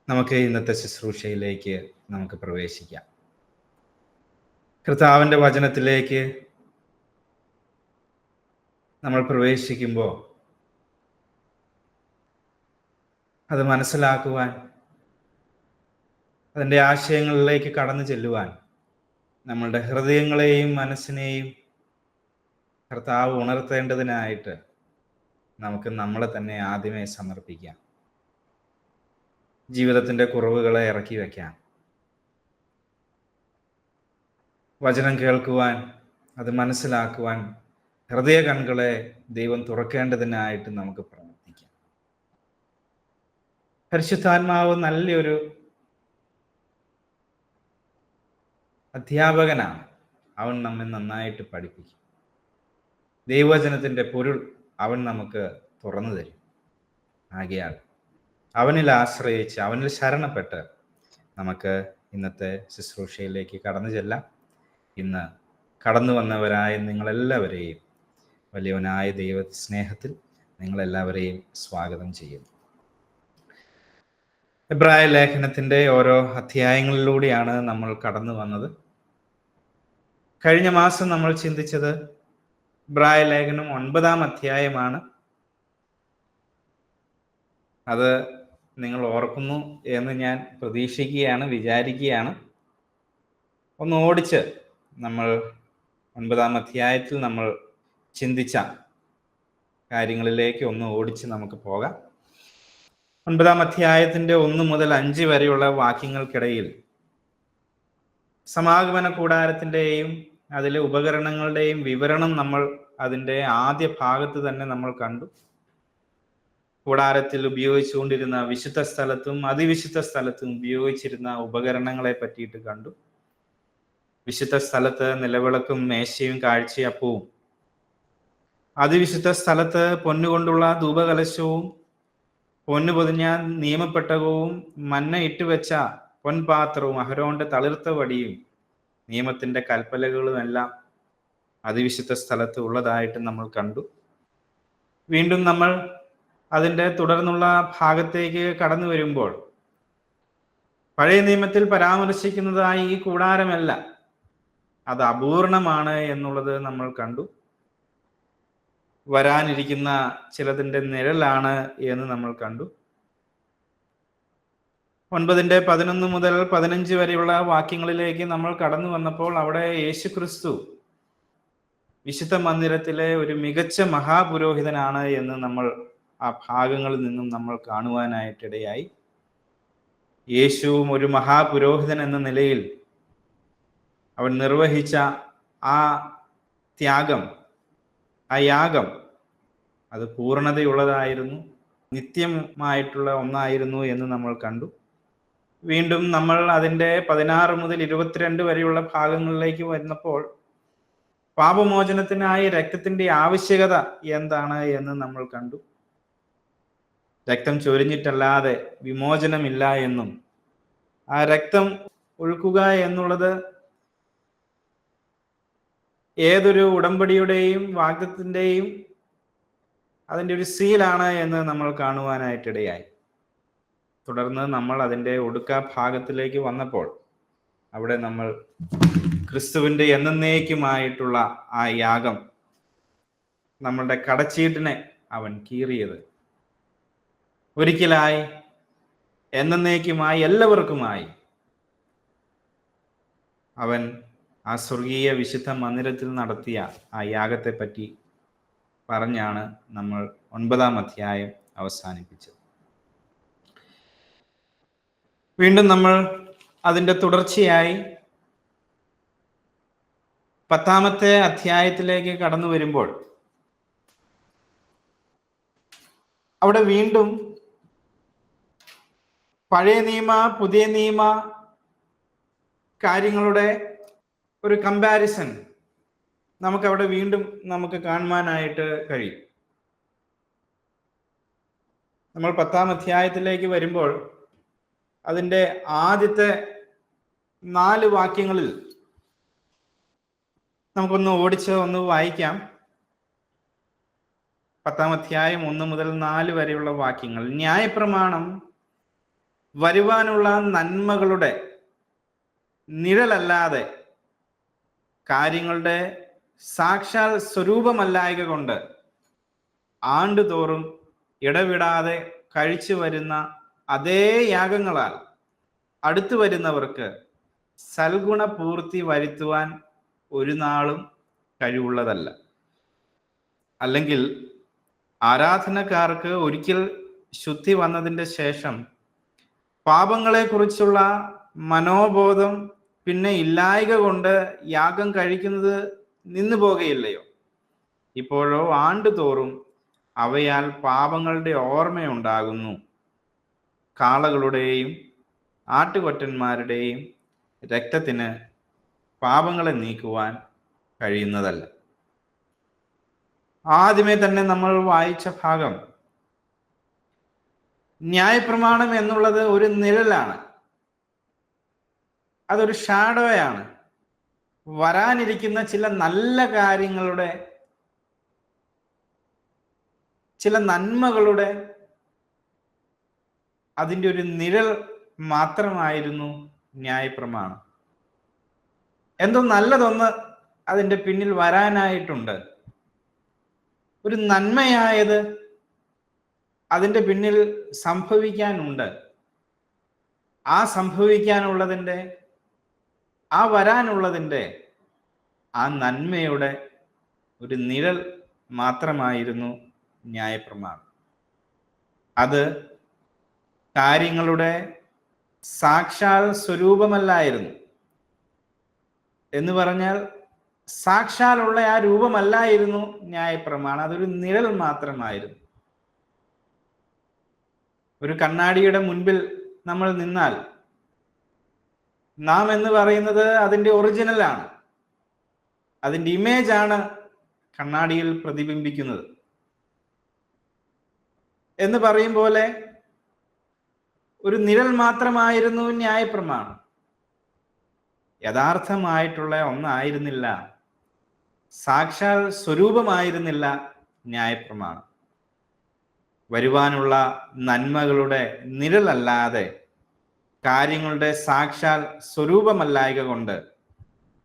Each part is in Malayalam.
നമുക്ക് ഇന്നത്തെ ശുശ്രൂഷയിലേക്ക് നമുക്ക് പ്രവേശിക്കാം. കർത്താവിൻ്റെ വചനത്തിലേക്ക് നമ്മൾ പ്രവേശിക്കുമ്പോൾ അത് മനസ്സിലാക്കുവാൻ, അതിൻ്റെ ആശയങ്ങളിലേക്ക് കടന്നു ചെല്ലുവാൻ നമ്മളുടെ ഹൃദയങ്ങളെയും മനസ്സിനെയും കർത്താവ് ഉണർത്തേണ്ടതിനായിട്ട് നമുക്ക് നമ്മളെ തന്നെ ആദ്യമേ സമർപ്പിക്കാം. ജീവിതത്തിൻ്റെ കുറവുകളെ ഇറക്കി വയ്ക്കാം. വചനം കേൾക്കുവാൻ, അത് മനസ്സിലാക്കുവാൻ ഹൃദയ കണ്ണുകളെ ദൈവം തുറക്കേണ്ടതിനായിട്ട് നമുക്ക് പ്രാർത്ഥിക്കാം. പരിശുദ്ധാത്മാവ് നല്ലൊരു അധ്യാപകനാണ്. അവൻ നമ്മെ നന്നായിട്ട് പഠിപ്പിക്കും. ദൈവവചനത്തിൻ്റെ പൊരുൾ അവൻ നമുക്ക് തുറന്നു തരും. ആകയാൽ അവനിൽ ആശ്രയിച്ച്, അവനിൽ ശരണപ്പെട്ട് നമുക്ക് ഇന്നത്തെ ശുശ്രൂഷയിലേക്ക് കടന്നു ചെല്ലാം. ഇന്ന് കടന്നു വന്നവരായ നിങ്ങളെല്ലാവരെയും വലിയവനായ ദൈവ സ്നേഹത്തിൽ നിങ്ങളെല്ലാവരെയും സ്വാഗതം ചെയ്യുന്നു. എബ്രായ ലേഖനത്തിൻ്റെ ഓരോ അധ്യായങ്ങളിലൂടെയാണ് നമ്മൾ കടന്നു വന്നത്. കഴിഞ്ഞ മാസം നമ്മൾ ചിന്തിച്ചത് എബ്രായ ലേഖനം 9-ാം അധ്യായമാണ്. അത് നിങ്ങൾ ഓർക്കുന്നു എന്ന് ഞാൻ പ്രതീക്ഷിക്കുകയാണ്, വിചാരിക്കുകയാണ്. ഒന്ന് ഓടിച്ച് നമ്മൾ 9-ാം അധ്യായത്തിൽ നമ്മൾ ചിന്തിച്ച കാര്യങ്ങളിലേക്ക് ഒന്ന് ഓടിച്ച് നമുക്ക് പോകാം. 9-ാം അധ്യായത്തിൻ്റെ 1 മുതൽ 5 വരെയുള്ള വാക്യങ്ങൾക്കിടയിൽ സമാഗമന കൂടാരത്തിൻ്റെയും അതിലെ ഉപകരണങ്ങളുടെയും വിവരണം നമ്മൾ അതിൻ്റെ ആദ്യ ഭാഗത്ത് തന്നെ നമ്മൾ കണ്ടു. കൂടാരത്തിൽ ഉപയോഗിച്ചുകൊണ്ടിരുന്ന വിശുദ്ധ സ്ഥലത്തും അതിവിശുദ്ധ സ്ഥലത്തും ഉപയോഗിച്ചിരുന്ന ഉപകരണങ്ങളെ പറ്റിയിട്ട് കണ്ടു. വിശുദ്ധ സ്ഥലത്ത് നിലവിളക്കും മേശയും കാഴ്ചയപ്പവും, അതിവിശുദ്ധ സ്ഥലത്ത് പൊന്നുകൊണ്ടുള്ള ധൂപകലശവും പൊന്നു പൊതിഞ്ഞ നിയമപ്പെട്ടകവും മന്ന ഇട്ടുവെച്ച പൊൻപാത്രവും അഹരോന്റെ തളിർത്ത വടിയും നിയമത്തിന്റെ കൽപ്പലകളുമെല്ലാം അതിവിശുദ്ധ സ്ഥലത്ത് ഉള്ളതായിട്ട് നമ്മൾ കണ്ടു. വീണ്ടും നമ്മൾ അതിൻ്റെ തുടർന്നുള്ള ഭാഗത്തേക്ക് കടന്നു വരുമ്പോൾ പഴയ നിയമത്തിൽ പരാമർശിക്കുന്നതായി ഈ കൂടാരമല്ല, അത് അപൂർണമാണ് എന്നുള്ളത് നമ്മൾ കണ്ടു. വരാനിരിക്കുന്ന ചിലതിൻ്റെ നിഴലാണ് എന്ന് നമ്മൾ കണ്ടു. 9-ന്റെ 11 മുതൽ 15 വരെയുള്ള വാക്യങ്ങളിലേക്ക് നമ്മൾ കടന്നു വന്നപ്പോൾ അവിടെ യേശുക്രിസ്തു വിശുദ്ധ മന്ദിരത്തിലെ ഒരു മികച്ച മഹാപുരോഹിതനാണ് എന്ന് നമ്മൾ ആ ഭാഗങ്ങളിൽ നിന്നും നമ്മൾ കാണുവാനായിട്ടിടയായി. യേശുവും ഒരു മഹാപുരോഹിതൻ എന്ന നിലയിൽ അവൻ നിർവഹിച്ച ആ ത്യാഗം, ആ യാഗം, അത് പൂർണ്ണതയുള്ളതായിരുന്നു, നിത്യമായിട്ടുള്ള ഒന്നായിരുന്നു എന്ന് നമ്മൾ കണ്ടു. വീണ്ടും നമ്മൾ അതിൻ്റെ 16 മുതൽ 22 വരെയുള്ള ഭാഗങ്ങളിലേക്ക് വരുന്നപ്പോൾ പാപമോചനത്തിനായി രക്തത്തിൻ്റെ ആവശ്യകത എന്താണ് എന്ന് നമ്മൾ കണ്ടു. രക്തം ചൊരിഞ്ഞിട്ടല്ലാതെ വിമോചനമില്ല എന്നും ആ രക്തം ഒഴുക്കുക എന്നുള്ളത് ഏതൊരു ഉടമ്പടിയുടെയും വാഗ്ദത്തിൻ്റെയും അതിൻ്റെ ഒരു സീലാണ് എന്ന് നമ്മൾ കാണുവാനായിട്ടിടയായി. തുടർന്ന് നമ്മൾ അതിൻ്റെ ഒടുക്ക ഭാഗത്തിലേക്ക് വന്നപ്പോൾ അവിടെ നമ്മൾ ക്രിസ്തുവിൻ്റെ എന്നേക്കുമായിട്ടുള്ള ആ യാഗം, നമ്മളുടെ കടച്ചീട്ടിനെ അവൻ കീറിയത്, ഒരിക്കലായി എന്നേക്കുമായി എല്ലാവർക്കുമായി അവൻ ആ സ്വർഗീയ വിശുദ്ധ മന്ദിരത്തിൽ നടത്തിയ ആ യാഗത്തെ പറ്റി പറഞ്ഞാണ് നമ്മൾ 9-ാം അധ്യായം അവസാനിപ്പിച്ചത്. വീണ്ടും നമ്മൾ അതിൻ്റെ തുടർച്ചയായി 10-ാമത്തെ അധ്യായത്തിലേക്ക് കടന്നു വരുമ്പോൾ അവിടെ വീണ്ടും പഴയ നിയമ പുതിയ നിയമ കാര്യങ്ങളുടെ ഒരു കമ്പാരിസൺ നമുക്കവിടെ വീണ്ടും നമുക്ക് കാണുവാനായിട്ട് കഴിയും. നമ്മൾ 10-ാം അധ്യായത്തിലേക്ക് വരുമ്പോൾ അതിൻ്റെ ആദ്യത്തെ 4 വാക്യങ്ങളിൽ നമുക്കൊന്ന് ഓടിച്ച് ഒന്ന് വായിക്കാം. 10-ാം അധ്യായം 1 മുതൽ 4 വരെയുള്ള വാക്യങ്ങൾ. ന്യായപ്രമാണം വരുവാനുള്ള നന്മകളുടെ നിഴലല്ലാതെ, കാര്യങ്ങളുടെ സാക്ഷാൽ സ്വരൂപമല്ലായക കൊണ്ട് ആണ്ടുതോറും ഇടവിടാതെ കഴിച്ചു വരുന്ന അതേ യാഗങ്ങളാൽ അടുത്തു വരുന്നവർക്ക് സൽഗുണപൂർത്തി വരുത്തുവാൻ ഒരു നാളും കഴിവുള്ളതല്ല. അല്ലെങ്കിൽ ആരാധനക്കാർക്ക് ഒരിക്കൽ ശുദ്ധി വന്നതിൻ്റെ ശേഷം പാപങ്ങളെക്കുറിച്ചുള്ള മനോബോധം പിന്നെ ഇല്ലായ്ക കൊണ്ട് യാഗം കഴിക്കുന്നത് നിന്നു പോകുകയില്ലയോ? ഇപ്പോഴോ ആണ്ടുതോറും അവയാൽ പാപങ്ങളുടെ ഓർമ്മയുണ്ടാകുന്നു. കാളകളുടെയും ആട്ടുകൊറ്റന്മാരുടെയും രക്തത്തിന് പാപങ്ങളെ നീക്കുവാൻ കഴിയുന്നതല്ല. ആദ്യമേ തന്നെ നമ്മൾ വായിച്ച ഭാഗം, ന്യായപ്രമാണം എന്നുള്ളത് ഒരു നിഴലാണ്, അതൊരു ഷാഡോയാണ്. വരാനിരിക്കുന്ന ചില നല്ല കാര്യങ്ങളുടെ, ചില നന്മകളുടെ അതിൻ്റെ ഒരു നിഴൽ മാത്രമായിരുന്നു ന്യായപ്രമാണം. എന്തോ നല്ലതൊന്ന് അതിൻ്റെ പിന്നിൽ വരാനായിട്ടുണ്ട്. ഒരു നന്മയായത് അതിൻ്റെ പിന്നിൽ സംഭവിക്കാനുണ്ട്. ആ സംഭവിക്കാനുള്ളതിൻ്റെ, ആ വരാനുള്ളതിൻ്റെ, ആ നന്മയുടെ ഒരു നിഴൽ മാത്രമായിരുന്നു ന്യായപ്രമാണം. അത് കാര്യങ്ങളുടെ സാക്ഷാൽ സ്വരൂപമല്ലായിരുന്നു. എന്ന് പറഞ്ഞാൽ സാക്ഷാലുള്ള ആ രൂപമല്ലായിരുന്നു ന്യായപ്രമാണം, അതൊരു നിഴൽ മാത്രമായിരുന്നു. ഒരു കണ്ണാടിയുടെ മുൻപിൽ നമ്മൾ നിന്നാൽ നാം എന്ന് പറയുന്നത് അതിൻ്റെ ഒറിജിനലാണ്, അതിൻ്റെ ഇമേജ് ആണ് കണ്ണാടിയിൽ പ്രതിബിംബിക്കുന്നത് എന്ന് പറയും പോലെ ഒരു നിഴൽ മാത്രമായിരുന്നു ന്യായപ്രമാണം. യഥാർത്ഥമായിട്ടുള്ള ഒന്നായിരുന്നില്ല, സാക്ഷാൽ സ്വരൂപമായിരുന്നില്ല ന്യായപ്രമാണം. വരുവാനുള്ള നന്മകളുടെ നിഴലല്ലാതെ, കാര്യങ്ങളുടെ സാക്ഷാൽ സ്വരൂപമല്ലായക കൊണ്ട്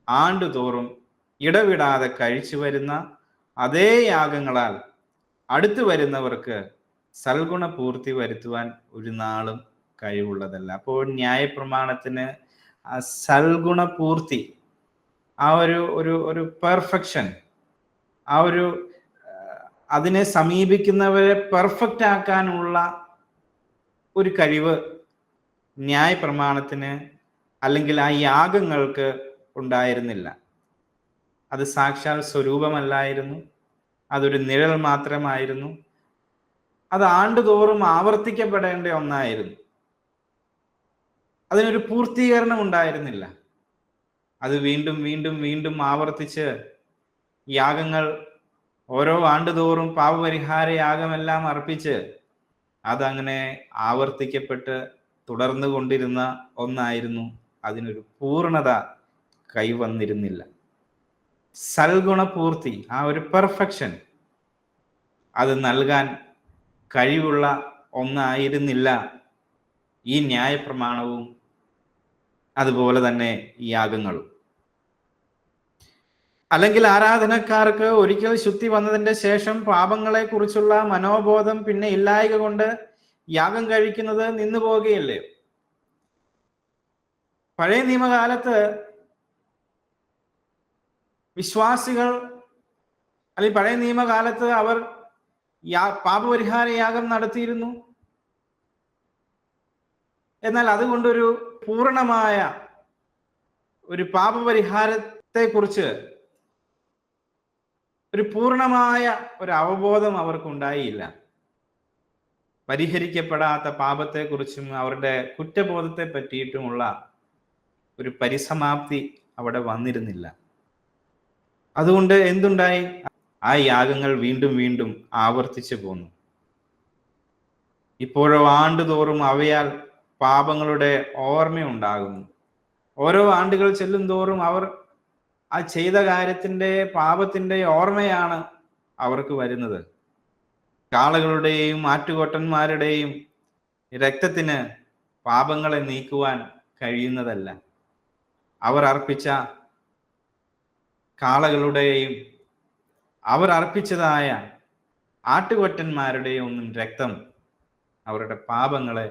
ആണ്ടുതോറും ഇടവിടാതെ കഴിച്ചു വരുന്ന അതേ യാഗങ്ങളാൽ അടുത്തു വരുന്നവർക്ക് സൽഗുണപൂർത്തി വരുത്തുവാൻ ഒരു നാളും കഴിവുള്ളതല്ല. അപ്പോൾ ന്യായപ്രമാണത്തിന് ആ സൽഗുണപൂർത്തി, ആ ഒരു പെർഫെക്ഷൻ, ആ ഒരു അതിനെ സമീപിക്കുന്നവരെ പെർഫെക്റ്റ് ആക്കാനുള്ള ഒരു കഴിവ് ന്യായപ്രമാണത്തിന് അല്ലെങ്കിൽ ആ യാഗങ്ങൾക്ക് ഉണ്ടായിരുന്നില്ല. അത് സാക്ഷാൽ സ്വരൂപമല്ലായിരുന്നു, അതൊരു നിഴൽ മാത്രമായിരുന്നു. അത് ആണ്ടുതോറും ആവർത്തിക്കപ്പെടേണ്ട ഒന്നായിരുന്നു. അതിനൊരു പൂർത്തീകരണം ഉണ്ടായിരുന്നില്ല. അത് വീണ്ടും വീണ്ടും വീണ്ടും ആവർത്തിച്ച് യാഗങ്ങൾ ഓരോ ആണ്ടുതോറും പാപപരിഹാര യാഗമെല്ലാം അർപ്പിച്ച് അതങ്ങനെ ആവർത്തിക്കപ്പെട്ട് തുടർന്നു കൊണ്ടിരുന്ന ഒന്നായിരുന്നു. അതിനൊരു പൂർണ്ണത കൈവന്നിരുന്നില്ല. സൽഗുണപൂർത്തി, ആ ഒരു പെർഫെക്ഷൻ, അത് നൽകാൻ കഴിവുള്ള ഒന്നായിരുന്നില്ല ഈ ന്യായപ്രമാണവും അതുപോലെ തന്നെ യാഗങ്ങളും. അല്ലെങ്കിൽ ആരാധനക്കാർക്ക് ഒരിക്കൽ ശുദ്ധി വന്നതിന്റെ ശേഷം പാപങ്ങളെ കുറിച്ചുള്ള മനോബോധം പിന്നെ ഇല്ലായക കൊണ്ട് യാഗം കഴിക്കുന്നത് നിന്നു പോകുകയല്ലേ? പഴയ നിയമകാലത്ത് വിശ്വാസികൾ, അല്ലെങ്കിൽ പഴയ നിയമകാലത്ത് അവർ പാപപരിഹാര യാഗം നടത്തിയിരുന്നു. എന്നാൽ അതുകൊണ്ടൊരു പൂർണ്ണമായ ഒരു പാപപരിഹാരത്തെ കുറിച്ച് ഒരു പൂർണ്ണമായ ഒരു അവബോധം അവർക്കുണ്ടായില്ല. പരിഹരിക്കപ്പെടാത്ത പാപത്തെക്കുറിച്ചും അവരുടെ കുറ്റബോധത്തെ പറ്റിയിട്ടുമുള്ള ഒരു പരിസമാപ്തി അവിടെ വന്നിരുന്നില്ല. അതുകൊണ്ട് എന്തുണ്ടായി? ആ യാഗങ്ങൾ വീണ്ടും വീണ്ടും ആവർത്തിച്ചു പോന്നു. ഇപ്പോഴോ ആണ്ടുതോറും അവയാൽ പാപങ്ങളുടെ ഓർമ്മയുണ്ടാകുന്നു. ഓരോ ആണ്ടുകൾ ചെല്ലും തോറും അവർ ആ ചെയ്ത കാര്യത്തിന്റെ പാപത്തിന്റെ ഓർമ്മയാണ് അവർക്ക് വരുന്നത്. കാളകളുടെയും ആട്ടുകൊറ്റന്മാരുടെയും രക്തത്തിന് പാപങ്ങളെ നീക്കുവാൻ കഴിയുന്നതല്ല. അവർ അർപ്പിച്ച കാളകളുടെയും അവർ അർപ്പിച്ചതായ ആട്ടുകൊറ്റന്മാരുടെയും ഒന്നും രക്തം അവരുടെ പാപങ്ങളെ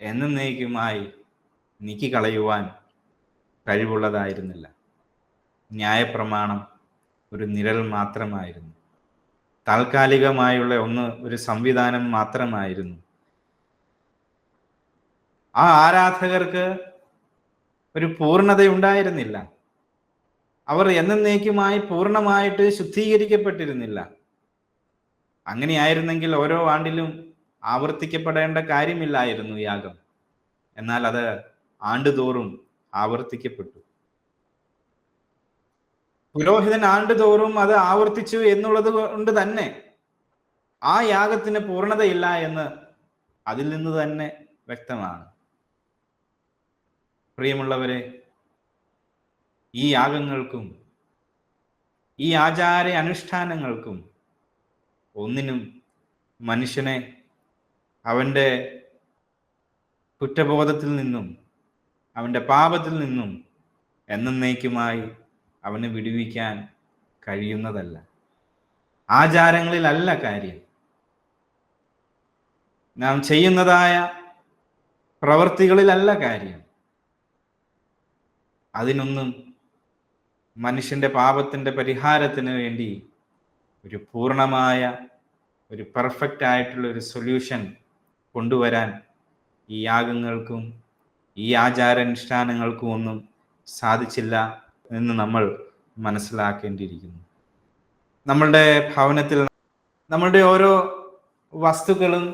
എന്നേക്കുമായി നീക്കിക്കളയുവാൻ കഴിവുള്ളതായിരുന്നില്ല. ന്യായപ്രമാണം ഒരു നിഴൽ മാത്രമായിരുന്നു. താൽക്കാലികമായുള്ള ഒരു സംവിധാനം മാത്രമായിരുന്നു. ആ ആരാധകർക്ക് ഒരു പൂർണ്ണതയുണ്ടായിരുന്നില്ല. അവർ എന്നേക്കുമായി പൂർണ്ണമായിട്ട് ശുദ്ധീകരിക്കപ്പെട്ടിരുന്നില്ല. അങ്ങനെയായിരുന്നെങ്കിൽ ഓരോ ആണ്ടിലും ആവർത്തിക്കപ്പെടേണ്ട കാര്യമില്ലായിരുന്നു യാഗം. എന്നാൽ അത് ആണ്ടുതോറും ആവർത്തിക്കപ്പെട്ടു. പുരോഹിതൻ ആണ്ടുതോറും അത് ആവർത്തിച്ചു എന്നുള്ളത് കൊണ്ട് തന്നെ ആ യാഗത്തിന് പൂർണ്ണതയില്ല എന്ന് അതിൽ നിന്ന് തന്നെ വ്യക്തമാണ്. പ്രിയമുള്ളവരെ, ഈ യാഗങ്ങൾക്കും ഈ ആചാര അനുഷ്ഠാനങ്ങൾക്കും ഒന്നിനും മനുഷ്യനെ അവൻ്റെ കുറ്റബോധത്തിൽ നിന്നും അവൻ്റെ പാപത്തിൽ നിന്നും എന്നേക്കുമായി അവനെ വിടുവിക്കാൻ കഴിയുന്നതല്ല. ആചാരങ്ങളിലല്ല കാര്യം. നാം ചെയ്യുന്നതായ പ്രവൃത്തികളിലല്ല കാര്യം. അതിനൊന്നും മനുഷ്യന്റെ പാപത്തിന്റെ പരിഹാരത്തിന് വേണ്ടി ഒരു പൂർണ്ണമായ ഒരു പെർഫെക്റ്റ് ആയിട്ടുള്ള ഒരു സൊല്യൂഷൻ കൊണ്ടുവരാൻ ഈ യാഗങ്ങൾക്കും ഈ ആചാരാനുഷ്ഠാനങ്ങൾക്കും ഒന്നും സാധിച്ചില്ല എന്ന് നമ്മൾ മനസ്സിലാക്കേണ്ടിയിരിക്കുന്നു. നമ്മളുടെ ഭവനത്തിൽ നമ്മളുടെ ഓരോ വസ്തുക്കളും,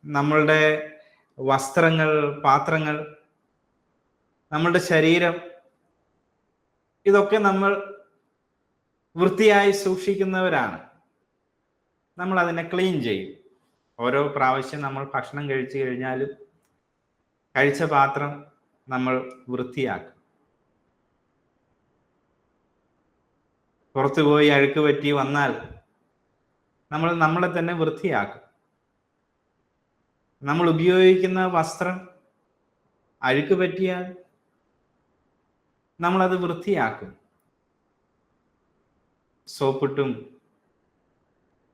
നമ്മളുടെ വസ്ത്രങ്ങൾ, പാത്രങ്ങൾ, നമ്മളുടെ ശരീരം, ഇതൊക്കെ നമ്മൾ വൃത്തിയായി സൂക്ഷിക്കുന്നവരാണ്. നമ്മൾ അതിനെ ക്ലീൻ ചെയ്യും. ഓരോ പ്രാവശ്യം നമ്മൾ ഭക്ഷണം കഴിച്ചു കഴിഞ്ഞാലും കഴിച്ച പാത്രം നമ്മൾ വൃത്തിയാക്കും. പുറത്തു പോയി അഴുക്ക് പറ്റി വന്നാൽ നമ്മൾ നമ്മളെ തന്നെ വൃത്തിയാക്കും. നമ്മൾ ഉപയോഗിക്കുന്ന വസ്ത്രം അഴുക്ക് പറ്റിയാൽ നമ്മളത് വൃത്തിയാക്കും. സോപ്പിട്ടും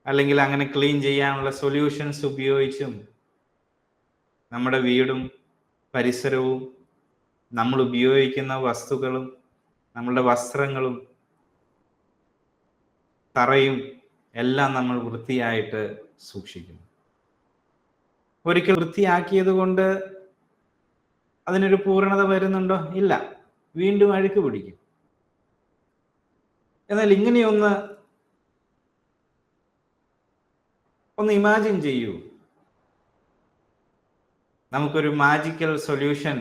അല്ലെങ്കിൽ അങ്ങനെ ക്ലീൻ ചെയ്യാനുള്ള സൊല്യൂഷൻസ് ഉപയോഗിച്ചും നമ്മുടെ വീടും പരിസരവും നമ്മൾ ഉപയോഗിക്കുന്ന വസ്തുക്കളും നമ്മളുടെ വസ്ത്രങ്ങളും തറയും എല്ലാം നമ്മൾ വൃത്തിയായിട്ട് സൂക്ഷിക്കുന്നു. ഒരിക്കൽ വൃത്തിയാക്കിയത് കൊണ്ട് അതിനൊരു പൂർണ്ണത വരുന്നുണ്ടോ? ഇല്ല, വീണ്ടും അഴുക്ക് പിടിക്കും. എന്നാൽ ഇങ്ങനെയൊന്ന് ഇമാജിൻ ചെയ്യൂ. നമുക്കൊരു മാജിക്കൽ സൊല്യൂഷൻ,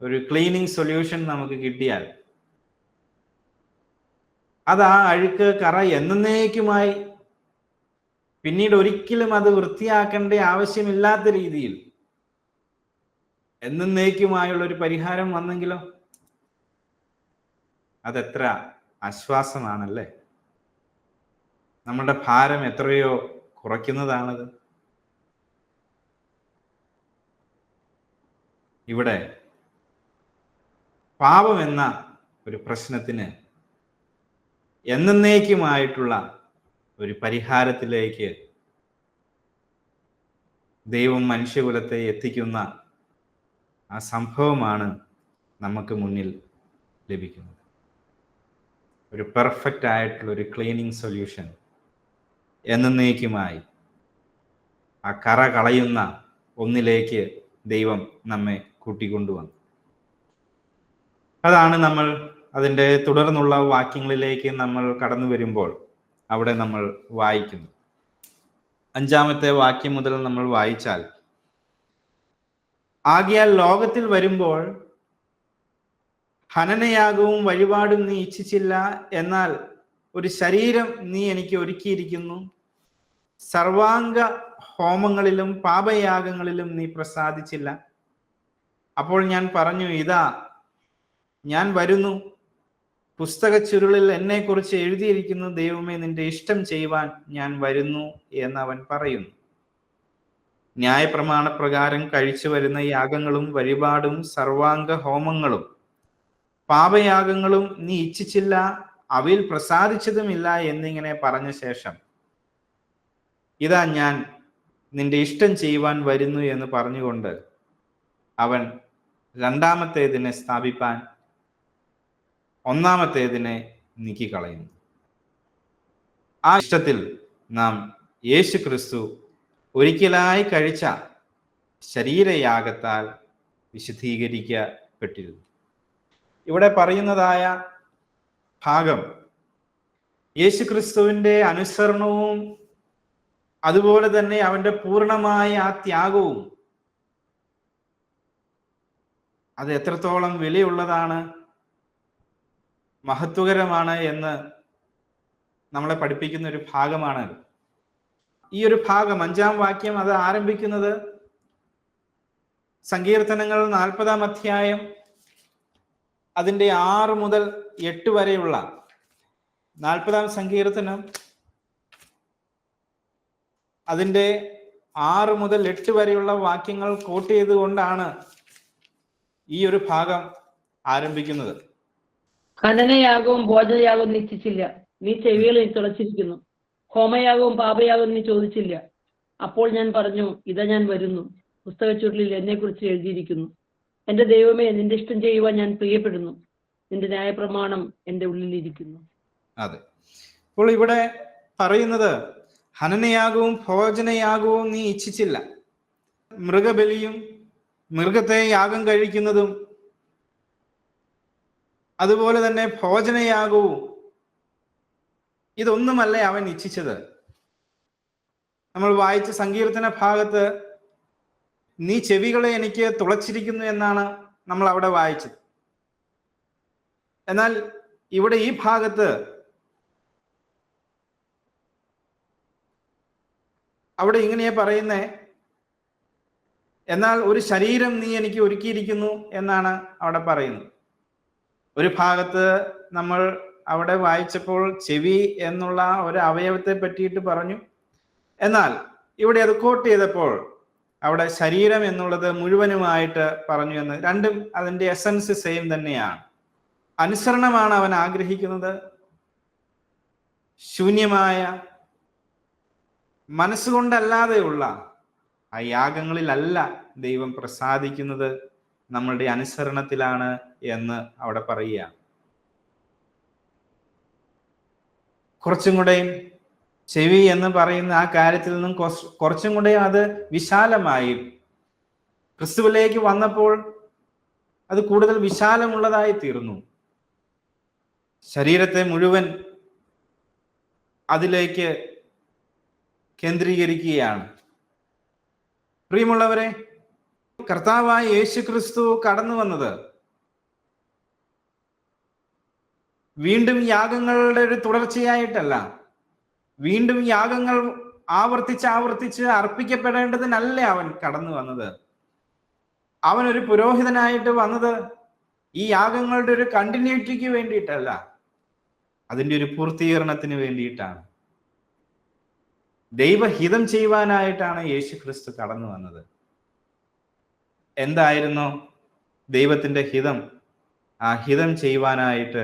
ഒരു ക്ലീനിങ് സൊല്യൂഷൻ നമുക്ക് കിട്ടിയാൽ അത് ആ അഴുക്ക് കറ എന്നേക്കുമായി പിന്നീട് ഒരിക്കലും അത് വൃത്തിയാക്കേണ്ട ആവശ്യമില്ലാത്ത രീതിയിൽ എന്നേക്കുമായുള്ള ഒരു പരിഹാരം വന്നെങ്കിലോ? അതെത്ര ആശ്വാസമാണല്ലേ! നമ്മുടെ ഭാരം എത്രയോ കുറയ്ക്കുന്നതാണത്. ഇവിടെ പാപം എന്ന ഒരു പ്രശ്നത്തിന് എന്നേക്കുമായിട്ടുള്ള ഒരു പരിഹാരത്തിലേക്ക് ദൈവം മനുഷ്യകുലത്തെ എത്തിക്കുന്ന ആ സംഭവമാണ് നമുക്ക് മുന്നിൽ ലഭിക്കുന്നത്. ഒരു പെർഫെക്റ്റ് ആയിട്ടുള്ള ഒരു ക്ലീനിങ് സൊല്യൂഷൻ എന്നേക്കുമായി ആ കറ കളയുന്ന ഒന്നിലേക്ക് ദൈവം നമ്മെ കൂട്ടിക്കൊണ്ടുവന്നു. അതാണ് നമ്മൾ അതിൻ്റെ തുടർന്നുള്ള വാക്യങ്ങളിലേക്ക് നമ്മൾ കടന്നു വരുമ്പോൾ അവിടെ നമ്മൾ വായിക്കുന്നു. 5-ാമത്തെ വാക്യം മുതൽ നമ്മൾ വായിച്ചാൽ, ആകയാൽ ലോകത്തിൽ വരുമ്പോൾ ഹനനയാഗവും വഴിപാടും നീ ഇച്ഛിച്ചില്ല, എന്നാൽ ഒരു ശരീരം നീ എനിക്ക് ഒരുക്കിയിരിക്കുന്നു. സർവാംഗ ഹോമങ്ങളിലും പാപയാഗങ്ങളിലും നീ പ്രസാദിച്ചില്ല. അപ്പോൾ ഞാൻ പറഞ്ഞു, ഇതാ ഞാൻ വരുന്നു, പുസ്തക ചുരുളിൽ എന്നെക്കുറിച്ച് എഴുതിയിരിക്കുന്നു, ദൈവമേ നിന്റെ ഇഷ്ടം ചെയ്യുവാൻ ഞാൻ വരുന്നു എന്ന് അവൻ പറയുന്നു. ന്യായപ്രമാണപ്രകാരം കഴിച്ചു വരുന്ന യാഗങ്ങളും വഴിപാടും സർവാംഗ ഹോമങ്ങളും പാപയാഗങ്ങളും നീ ഇച്ഛിച്ചില്ല, അവയിൽ പ്രസാദിച്ചതുമില്ല എന്നിങ്ങനെ പറഞ്ഞ ശേഷം, ഇതാ ഞാൻ നിന്റെ ഇഷ്ടം ചെയ്യുവാൻ വരുന്നു എന്ന് പറഞ്ഞുകൊണ്ട് അവൻ രണ്ടാമത്തേതിനെ സ്ഥാപിപ്പാൻ ഒന്നാമത്തേതിനെ നീക്കിക്കളയുന്നു. ആ ഇഷ്ടത്തിൽ നാം യേശു ക്രിസ്തു ഒരിക്കലായി കഴിച്ച ശരീരയാഗത്താൽ വിശുദ്ധീകരിക്കപ്പെട്ടിരുന്നു. ഇവിടെ പറയുന്നതായ ഭാഗം യേശു ക്രിസ്തുവിൻ്റെ അനുസരണവും അതുപോലെ തന്നെ അവന്റെ പൂർണ്ണമായ ആ ത്യാഗവും അത് എത്രത്തോളം വിലയുള്ളതാണ്, മഹത്വകരമാണ് എന്ന് നമ്മളെ പഠിപ്പിക്കുന്ന ഒരു ഭാഗമാണ്. ഈ ഒരു ഭാഗം 5-ാം വാക്യം അത് ആരംഭിക്കുന്നത് സങ്കീർത്തനങ്ങൾ 40-ാം അധ്യായം അതിൻ്റെ 6 മുതൽ 8 വരെയുള്ള 40-ാം സങ്കീർത്തനം അതിൻ്റെ 6 മുതൽ 8 വരെയുള്ള വാക്യങ്ങൾ കോട്ട് ചെയ്തുകൊണ്ടാണ് ഈ ഒരു ഭാഗം ആരംഭിക്കുന്നത്. ഹനനയാഗവും ഭോജനയാഗവും നിശ്ചയിച്ചില്ല, നീ ചെവികളിൽ തുളച്ചിരിക്കുന്നു. ഹോമയാഗവും പാപയാഗവും നീ ചോദിച്ചില്ല. അപ്പോൾ ഞാൻ പറഞ്ഞു, ഇതാ ഞാൻ വരുന്നു, പുസ്തകച്ചുരുളിൽ എന്നെക്കുറിച്ച് എഴുതിയിരിക്കുന്നു. എന്റെ ദൈവമേ, നിന്റെ ഇഷ്ടം ചെയ്യുവാൻ ഞാൻ പ്രിയപ്പെടുന്നു, നിന്റെ ന്യായപ്രമാണം എന്റെ ഉള്ളിലിരിക്കുന്നു. അതെ, അപ്പോൾ ഇവിടെ പറയുന്നത് ഹനനയാഗവും ഭോജനയാഗവും നീ ഇച്ഛിച്ചില്ല. മൃഗബലിയും മൃഗത്തെ യാഗം കഴിക്കുന്നതും അതുപോലെ തന്നെ ഭോജനയാഗവും ഇതൊന്നുമല്ല അവൻ ഇച്ഛിച്ചത്. നമ്മൾ വായിച്ച സങ്കീർത്തന ഭാഗത്ത് നീ ചെവികളെ എനിക്ക് തുളച്ചിരിക്കുന്നു എന്നാണ് നമ്മൾ അവിടെ വായിച്ചത്. എന്നാൽ ഇവിടെ ഈ ഭാഗത്ത് അവിടെ ഇങ്ങനെയാ പറയുന്നേ, എന്നാൽ ഒരു ശരീരം നീ എനിക്ക് ഒരുക്കിയിരിക്കുന്നു എന്നാണ് അവിടെ പറയുന്നത്. ഒരു ഭാഗത്ത് നമ്മൾ അവിടെ വായിച്ചപ്പോൾ ചെവി എന്നുള്ള ഒരു അവയവത്തെ പറ്റിയിട്ട് പറഞ്ഞു. എന്നാൽ ഇവിടെ അത് കോട്ട് ചെയ്തപ്പോൾ അവിടെ ശരീരം എന്നുള്ളത് മുഴുവനുമായിട്ട് പറഞ്ഞു എന്ന്. രണ്ടും അതിൻ്റെ എസൻസ് സെയിം തന്നെയാണ്. അനുസരണമാണ് അവൻ ആഗ്രഹിക്കുന്നത്. ശൂന്യമായ മനസ്സുകൊണ്ടല്ലാതെയുള്ള ആ യാഗങ്ങളിലല്ല ദൈവം പ്രസാദിക്കുന്നത്, നമ്മളുടെ അനുസരണത്തിലാണ് എന്ന് അവിടെ പറയുക. കുറച്ചും കൂടെയും ചെവി എന്ന് പറയുന്ന ആ കാര്യത്തിൽ നിന്നും കുറച്ചും കൂടെ അത് വിശാലമായി ക്രിസ്തുവിലേക്ക് വന്നപ്പോൾ അത് കൂടുതൽ വിശാലമുള്ളതായി തീർന്നു. ശരീരത്തെ മുഴുവൻ അതിലേക്ക് കേന്ദ്രീകരിക്കുകയാണ്. പ്രിയമുള്ളവരെ, കർത്താവായ യേശു ക്രിസ്തു കടന്നു വന്നത് വീണ്ടും യാഗങ്ങളുടെ ഒരു തുടർച്ചയായിട്ടല്ല, വീണ്ടും യാഗങ്ങൾ ആവർത്തിച്ച് അർപ്പിക്കപ്പെടേണ്ടതിനല്ല അവൻ കടന്നു വന്നത്. അവൻ ഒരു പുരോഹിതനായിട്ട് വന്നത് ഈ യാഗങ്ങളുടെ ഒരു കണ്ടിന്യൂറ്റിക്ക് വേണ്ടിയിട്ടല്ല, അതിൻ്റെ ഒരു പൂർത്തീകരണത്തിന് വേണ്ടിയിട്ടാണ്. ദൈവഹിതം ചെയ്യുവാനായിട്ടാണ് യേശു ക്രിസ്തു കടന്നു വന്നത്. എന്തായിരുന്നു ദൈവത്തിന്റെ ഹിതം? ആ ഹിതം ചെയ്യുവാനായിട്ട്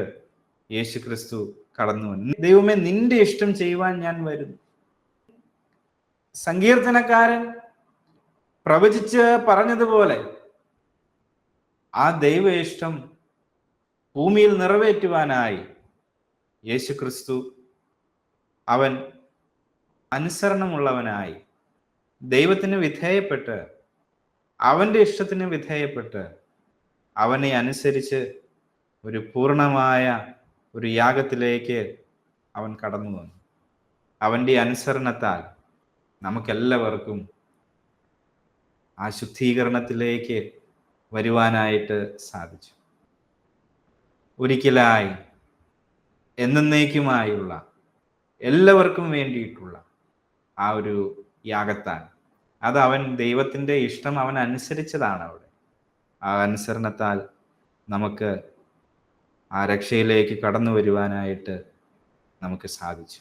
യേശു ക്രിസ്തു കടന്നു വന്നു. ദൈവമേ, നിന്റെ ഇഷ്ടം ചെയ്യുവാൻ ഞാൻ വരുന്നു. സങ്കീർത്തനക്കാരൻ പ്രവചിച്ച് പറഞ്ഞതുപോലെ ആ ദൈവ ഇഷ്ടം ഭൂമിയിൽ നിറവേറ്റുവാനായി യേശു ക്രിസ്തു അവൻ അനുസരണമുള്ളവനായി ദൈവത്തിന് വിധേയപ്പെട്ട്, അവന്റെ ഇഷ്ടത്തിന് വിധേയപ്പെട്ട്, അവനെ അനുസരിച്ച് ഒരു പൂർണ്ണമായ ഒരു യാഗത്തിലേക്ക് അവൻ കടന്നു വന്നു. അവന്റെ അനുസരണത്താൽ നമുക്കെല്ലാവർക്കും ആ ശുദ്ധീകരണത്തിലേക്ക് വരുവാനായിട്ട് സാധിച്ചു. ഒരിക്കലായി എന്നേക്കുമായുള്ള എല്ലാവർക്കും വേണ്ടിയിട്ടുള്ള ആ ഒരു യാഗത്താൽ, അത് അവൻ ദൈവത്തിൻ്റെ ഇഷ്ടം അവൻ അനുസരിച്ചതാണ്. അവിടെ ആ അനുസരണത്താൽ നമുക്ക് ആ രക്ഷയിലേക്ക് കടന്നു വരുവാനായിട്ട് നമുക്ക് സാധിച്ചു.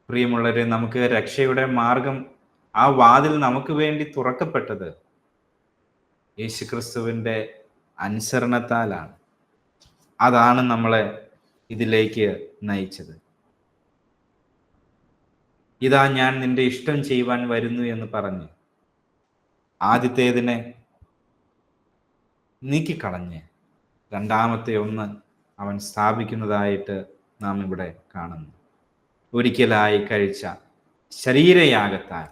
പ്രിയമുള്ളവരെ, നമുക്ക് രക്ഷയുടെ മാർഗം ആ വാതിൽ നമുക്ക് വേണ്ടി തുറക്കപ്പെട്ടത് യേശുക്രിസ്തുവിൻ്റെ അനുസരണത്താലാണ്. അതാണ് നമ്മളെ ഇതിലേക്ക് നയിച്ചത്. ഇതാ ഞാൻ നിന്റെ ഇഷ്ടം ചെയ്യുവാൻ വരുന്നു എന്ന് പറഞ്ഞ് ആദ്യത്തേതിനെ നീക്കിക്കളഞ്ഞ് രണ്ടാമത്തെ ഒന്ന് അവൻ സ്ഥാപിക്കുന്നതായിട്ട് നാം ഇവിടെ കാണുന്നു. ഒരിക്കലായി കഴിച്ച ശരീരയാഗത്താൽ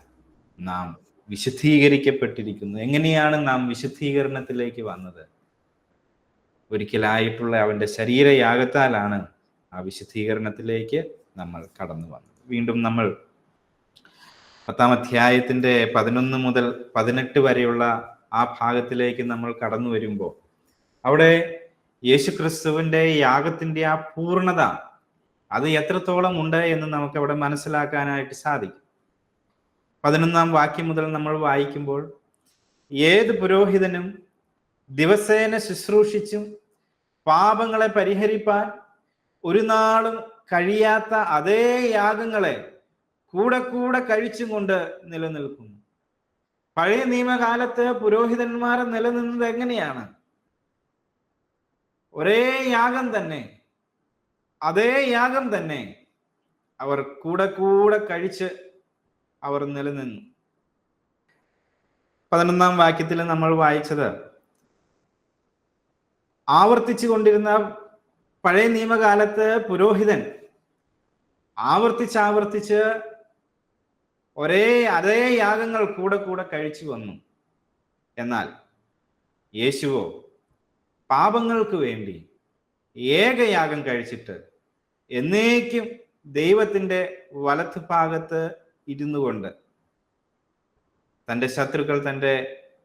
നാം വിശുദ്ധീകരിക്കപ്പെട്ടിരിക്കുന്നു. എങ്ങനെയാണ് നാം വിശുദ്ധീകരണത്തിലേക്ക് വന്നത്? ഒരിക്കലായിട്ടുള്ള അവൻ്റെ ശരീരയാഗത്താലാണ് ആ വിശുദ്ധീകരണത്തിലേക്ക് നമ്മൾ കടന്നു വന്നത്. വീണ്ടും നമ്മൾ 10-ാം അധ്യായത്തിൻ്റെ 11 മുതൽ 18 വരെയുള്ള ആ ഭാഗത്തിലേക്ക് നമ്മൾ കടന്നു വരുമ്പോൾ അവിടെ യേശുക്രിസ്തുവിൻ്റെ യാഗത്തിൻ്റെ ആ പൂർണ്ണത അത് എത്രത്തോളം ഉണ്ട് എന്ന് നമുക്ക് അവിടെ മനസ്സിലാക്കാനായിട്ട് സാധിക്കും. 11-ാം വാക്യം മുതൽ നമ്മൾ വായിക്കുമ്പോൾ, ഏത് പുരോഹിതനും ദിവസേന ശുശ്രൂഷിച്ചും പാപങ്ങളെ പരിഹരിപ്പാൻ ഒരു നാളും കഴിയാത്ത അതേ യാഗങ്ങളെ കൂടെ കൂടെ കഴിച്ചും കൊണ്ട് നിലനിൽക്കുന്നു. പഴയ നിയമകാലത്ത് പുരോഹിതന്മാർ നിലനിന്നത് എങ്ങനെയാണ്? ഒരേ യാഗം തന്നെ, അതേ യാഗം തന്നെ അവർ കൂടെ കൂടെ കഴിച്ച് അവർ നിലനിന്നു. 11-ാം വാക്യത്തിൽ നമ്മൾ വായിച്ചത്, ആവർത്തിച്ചു കൊണ്ടിരുന്ന പഴയ നിയമകാലത്ത് പുരോഹിതൻ ആവർത്തിച്ച് അതേ യാഗങ്ങൾ കൂടെ കൂടെ കഴിച്ചു വന്നു. എന്നാൽ യേശുവോ പാപങ്ങൾക്ക് വേണ്ടി ഏകയാഗം കഴിച്ചിട്ട് എന്നേക്കും ദൈവത്തിൻ്റെ വലത്തുഭാഗത്ത് ഇരുന്നു കൊണ്ട് തൻ്റെ ശത്രുക്കൾ തൻ്റെ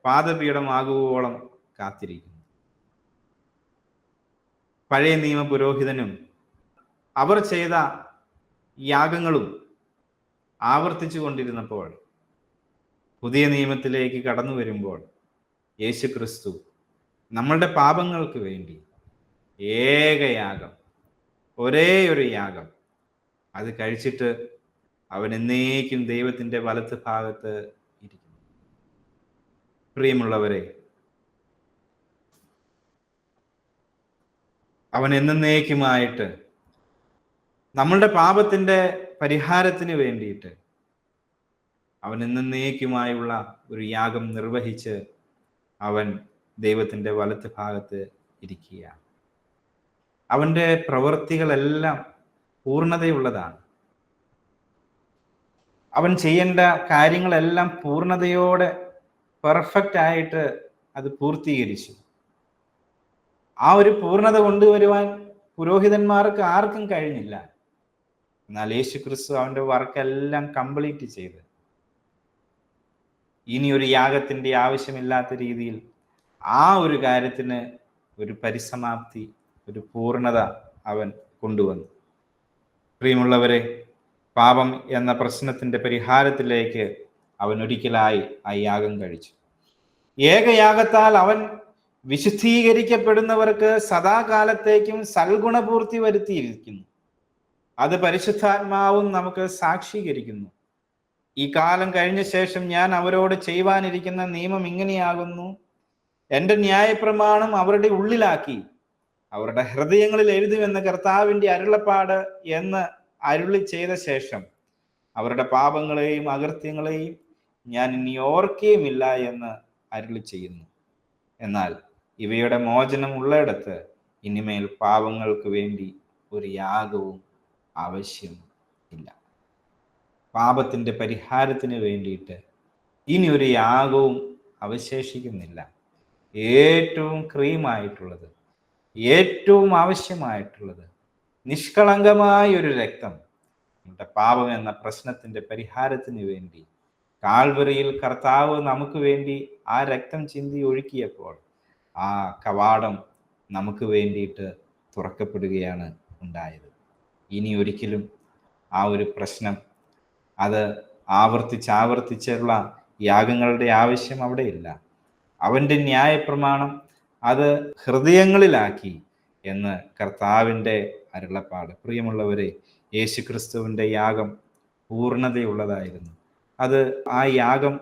പാദപീഠമാകുവോളം കാത്തിരിക്കുന്നു. പഴയ നിയമ പുരോഹിതനും അവർ ചെയ്ത യാഗങ്ങളും ആവർത്തിച്ചു കൊണ്ടിരുന്നപ്പോൾ പുതിയ നിയമത്തിലേക്ക് കടന്നു വരുമ്പോൾ യേശുക്രിസ്തു നമ്മളുടെ പാപങ്ങൾക്ക് വേണ്ടി ഏകയാഗം, ഒരേ ഒരു യാഗം അത് കഴിച്ചിട്ട് അവൻ എന്നേക്കും ദൈവത്തിൻ്റെ വലത്ത് ഭാഗത്ത് ഇരിക്കുന്നു. പ്രിയമുള്ളവരെ, അവൻ എന്നേക്കുമായിട്ട് നമ്മളുടെ പാപത്തിൻ്റെ പരിഹാരത്തിന് വേണ്ടിയിട്ട് അവൻ എന്നേക്കുമായുള്ള ഒരു യാഗം നിർവഹിച്ച് അവൻ ദൈവത്തിൻ്റെ വലത്ത് ഭാഗത്ത് ഇരിക്കുകയാണ്. അവൻ്റെ പ്രവൃത്തികളെല്ലാം പൂർണ്ണതയുള്ളതാണ്. അവൻ ചെയ്യേണ്ട കാര്യങ്ങളെല്ലാം പൂർണ്ണതയോടെ പെർഫെക്റ്റ് ആയിട്ട് അത് പൂർത്തീകരിച്ചു. ആ ഒരു പൂർണ്ണത കൊണ്ടുവരുവാൻ പുരോഹിതന്മാർക്ക് ആർക്കും കഴിഞ്ഞില്ല. എന്നാൽ യേശുക്രിസ്തു അവൻ്റെ വർക്കെല്ലാം കംപ്ലീറ്റ് ചെയ്ത് ഇനി ഒരു യാഗത്തിൻ്റെ ആവശ്യമില്ലാത്ത രീതിയിൽ ആ ഒരു കാര്യത്തിന് ഒരു പരിസമാപ്തി, ഒരു പൂർണ്ണത അവൻ കൊണ്ടുവന്നു. പ്രിയമുള്ളവരെ, പാപം എന്ന പ്രശ്നത്തിൻ്റെ പരിഹാരത്തിലേക്ക് അവൻ ഒരിക്കലായി ആ യാഗം കഴിച്ചു. ഏകയാഗത്താൽ അവൻ വിശുദ്ധീകരിക്കപ്പെടുന്നവർക്ക് സദാകാലത്തേക്കും സൽഗുണപൂർത്തി വരുത്തിയിരിക്കുന്നു. അത് പരിശുദ്ധാത്മാവും നമുക്ക് സാക്ഷീകരിക്കുന്നു. ഈ കാലം കഴിഞ്ഞ ശേഷം ഞാൻ അവരോട് ചെയ്യുവാനിരിക്കുന്ന നിയമം ഇങ്ങനെയാകുന്നു: എൻ്റെ ന്യായപ്രമാണം അവരുടെ ഉള്ളിലാക്കി അവരുടെ ഹൃദയങ്ങളിൽ എഴുതുമെന്ന കർത്താവിൻ്റെ അരുളപ്പാട് എന്ന് അരുളി ചെയ്ത ശേഷം അവരുടെ പാപങ്ങളെയും അകൃത്യങ്ങളെയും ഞാൻ ഇനി ഓർക്കുകയുമില്ല എന്ന് അരുളി ചെയ്യുന്നു. എന്നാൽ ഇവയുടെ മോചനം ഉള്ളിടത്ത് ഇനിമേൽ പാപങ്ങൾക്ക് വേണ്ടി ഒരു യാഗവും ആവശ്യം ഇല്ല. പാപത്തിൻ്റെ പരിഹാരത്തിന് വേണ്ടിയിട്ട് ഇനി ഒരു യാഗവും അവശേഷിക്കുന്നില്ല. ഏറ്റവും ക്രീമായിട്ടുള്ളത്, ഏറ്റവും ആവശ്യമായിട്ടുള്ളത് നിഷ്കളങ്കമായ ഒരു രക്തം നമ്മുടെ പാപം എന്ന പ്രശ്നത്തിൻ്റെ പരിഹാരത്തിന് വേണ്ടി കാൽവറിയിൽ കർത്താവ് നമുക്ക് വേണ്ടി ആ രക്തം ചിന്തി ഒഴുക്കിയപ്പോൾ ആ കവാടം നമുക്ക് വേണ്ടിയിട്ട് തുറക്കപ്പെടുകയാണ് ഉണ്ടായത്. ഇനി ഒരിക്കലും ആ ഒരു പ്രശ്നം അത് ആവർത്തിച്ചുള്ള യാഗങ്ങളുടെ ആവശ്യം അവിടെയില്ല. അവൻ്റെ ന്യായപ്രമാണം അത് ഹൃദയങ്ങളിലാക്കി എന്ന് കർത്താവിൻ്റെ അരുളപ്പാട്. പ്രിയമുള്ളവരെ, യേശുക്രിസ്തുവിൻ്റെ യാഗം പൂർണ്ണതയുള്ളതായിരുന്നു. അത് ആ യാഗം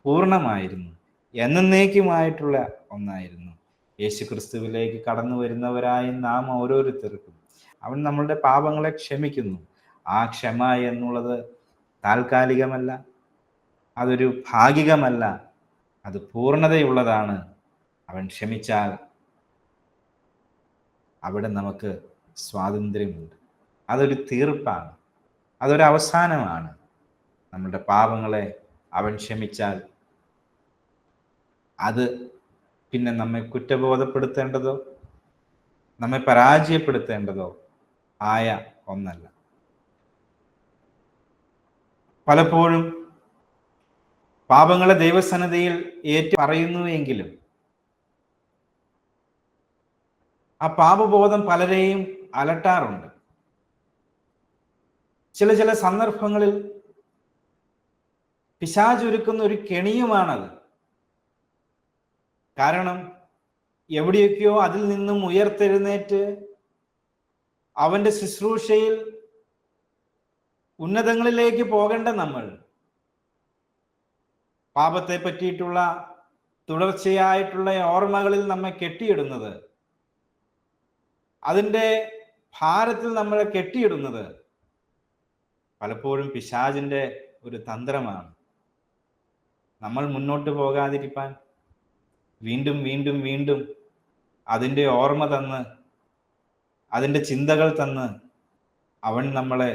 പൂർണ്ണമായിരുന്നു, എന്നേക്കുമായിട്ടുള്ള ഒന്നായിരുന്നു. യേശു ക്രിസ്തുവിലേക്ക് കടന്നു വരുന്നവരായ നാം ഓരോരുത്തർക്കും അവൻ നമ്മളുടെ പാപങ്ങളെ ക്ഷമിക്കുന്നു. ആ ക്ഷമ എന്നുള്ളത് താൽക്കാലികമല്ല, അതൊരു ഭാഗികമല്ല, അത് പൂർണ്ണതയുള്ളതാണ്. അവൻ ക്ഷമിച്ചാൽ അവിടെ നമുക്ക് സ്വാതന്ത്ര്യമുണ്ട്. അതൊരു തീർപ്പാണ്, അതൊരു അവസാനമാണ്. നമ്മുടെ പാപങ്ങളെ അവൻ ക്ഷമിച്ചാൽ അത് പിന്നെ നമ്മെ കുറ്റബോധപ്പെടുത്തേണ്ടതോ നമ്മെ പരാജയപ്പെടുത്തേണ്ടതോ ആയ ഒന്നല്ല. പലപ്പോഴും പാപങ്ങളെ ദൈവസന്നിധിയിൽ ഏറ്റു പറയുന്നുവെങ്കിലും ആ പാപബോധം പലരെയും അലട്ടാറുണ്ട്. ചില സന്ദർഭങ്ങളിൽ പിശാചൊരുക്കുന്ന ഒരു കെണിയുമാണത്. കാരണം എവിടെയൊക്കെയോ അതിൽ നിന്നും ഉയർത്തെഴുന്നേറ്റ് അവന്റെ ശുശ്രൂഷയിൽ ഉന്നതങ്ങളിലേക്ക് പോകേണ്ട നമ്മൾ പാപത്തെ പറ്റിയിട്ടുള്ള തുടർച്ചയായിട്ടുള്ള ഓർമ്മകളിൽ നമ്മെ കെട്ടിയിടുന്നത്, അതിൻ്റെ ഭാരത്തിൽ നമ്മളെ കെട്ടിയിടുന്നത് പലപ്പോഴും പിശാചിന്റെ ഒരു തന്ത്രമാണ്. നമ്മൾ മുന്നോട്ട് പോകാതിരിക്കാൻ വീണ്ടും വീണ്ടും വീണ്ടും അതിൻ്റെ ഓർമ്മ തന്ന്, അതിൻ്റെ ചിന്തകൾ തന്ന് അവൻ നമ്മളെ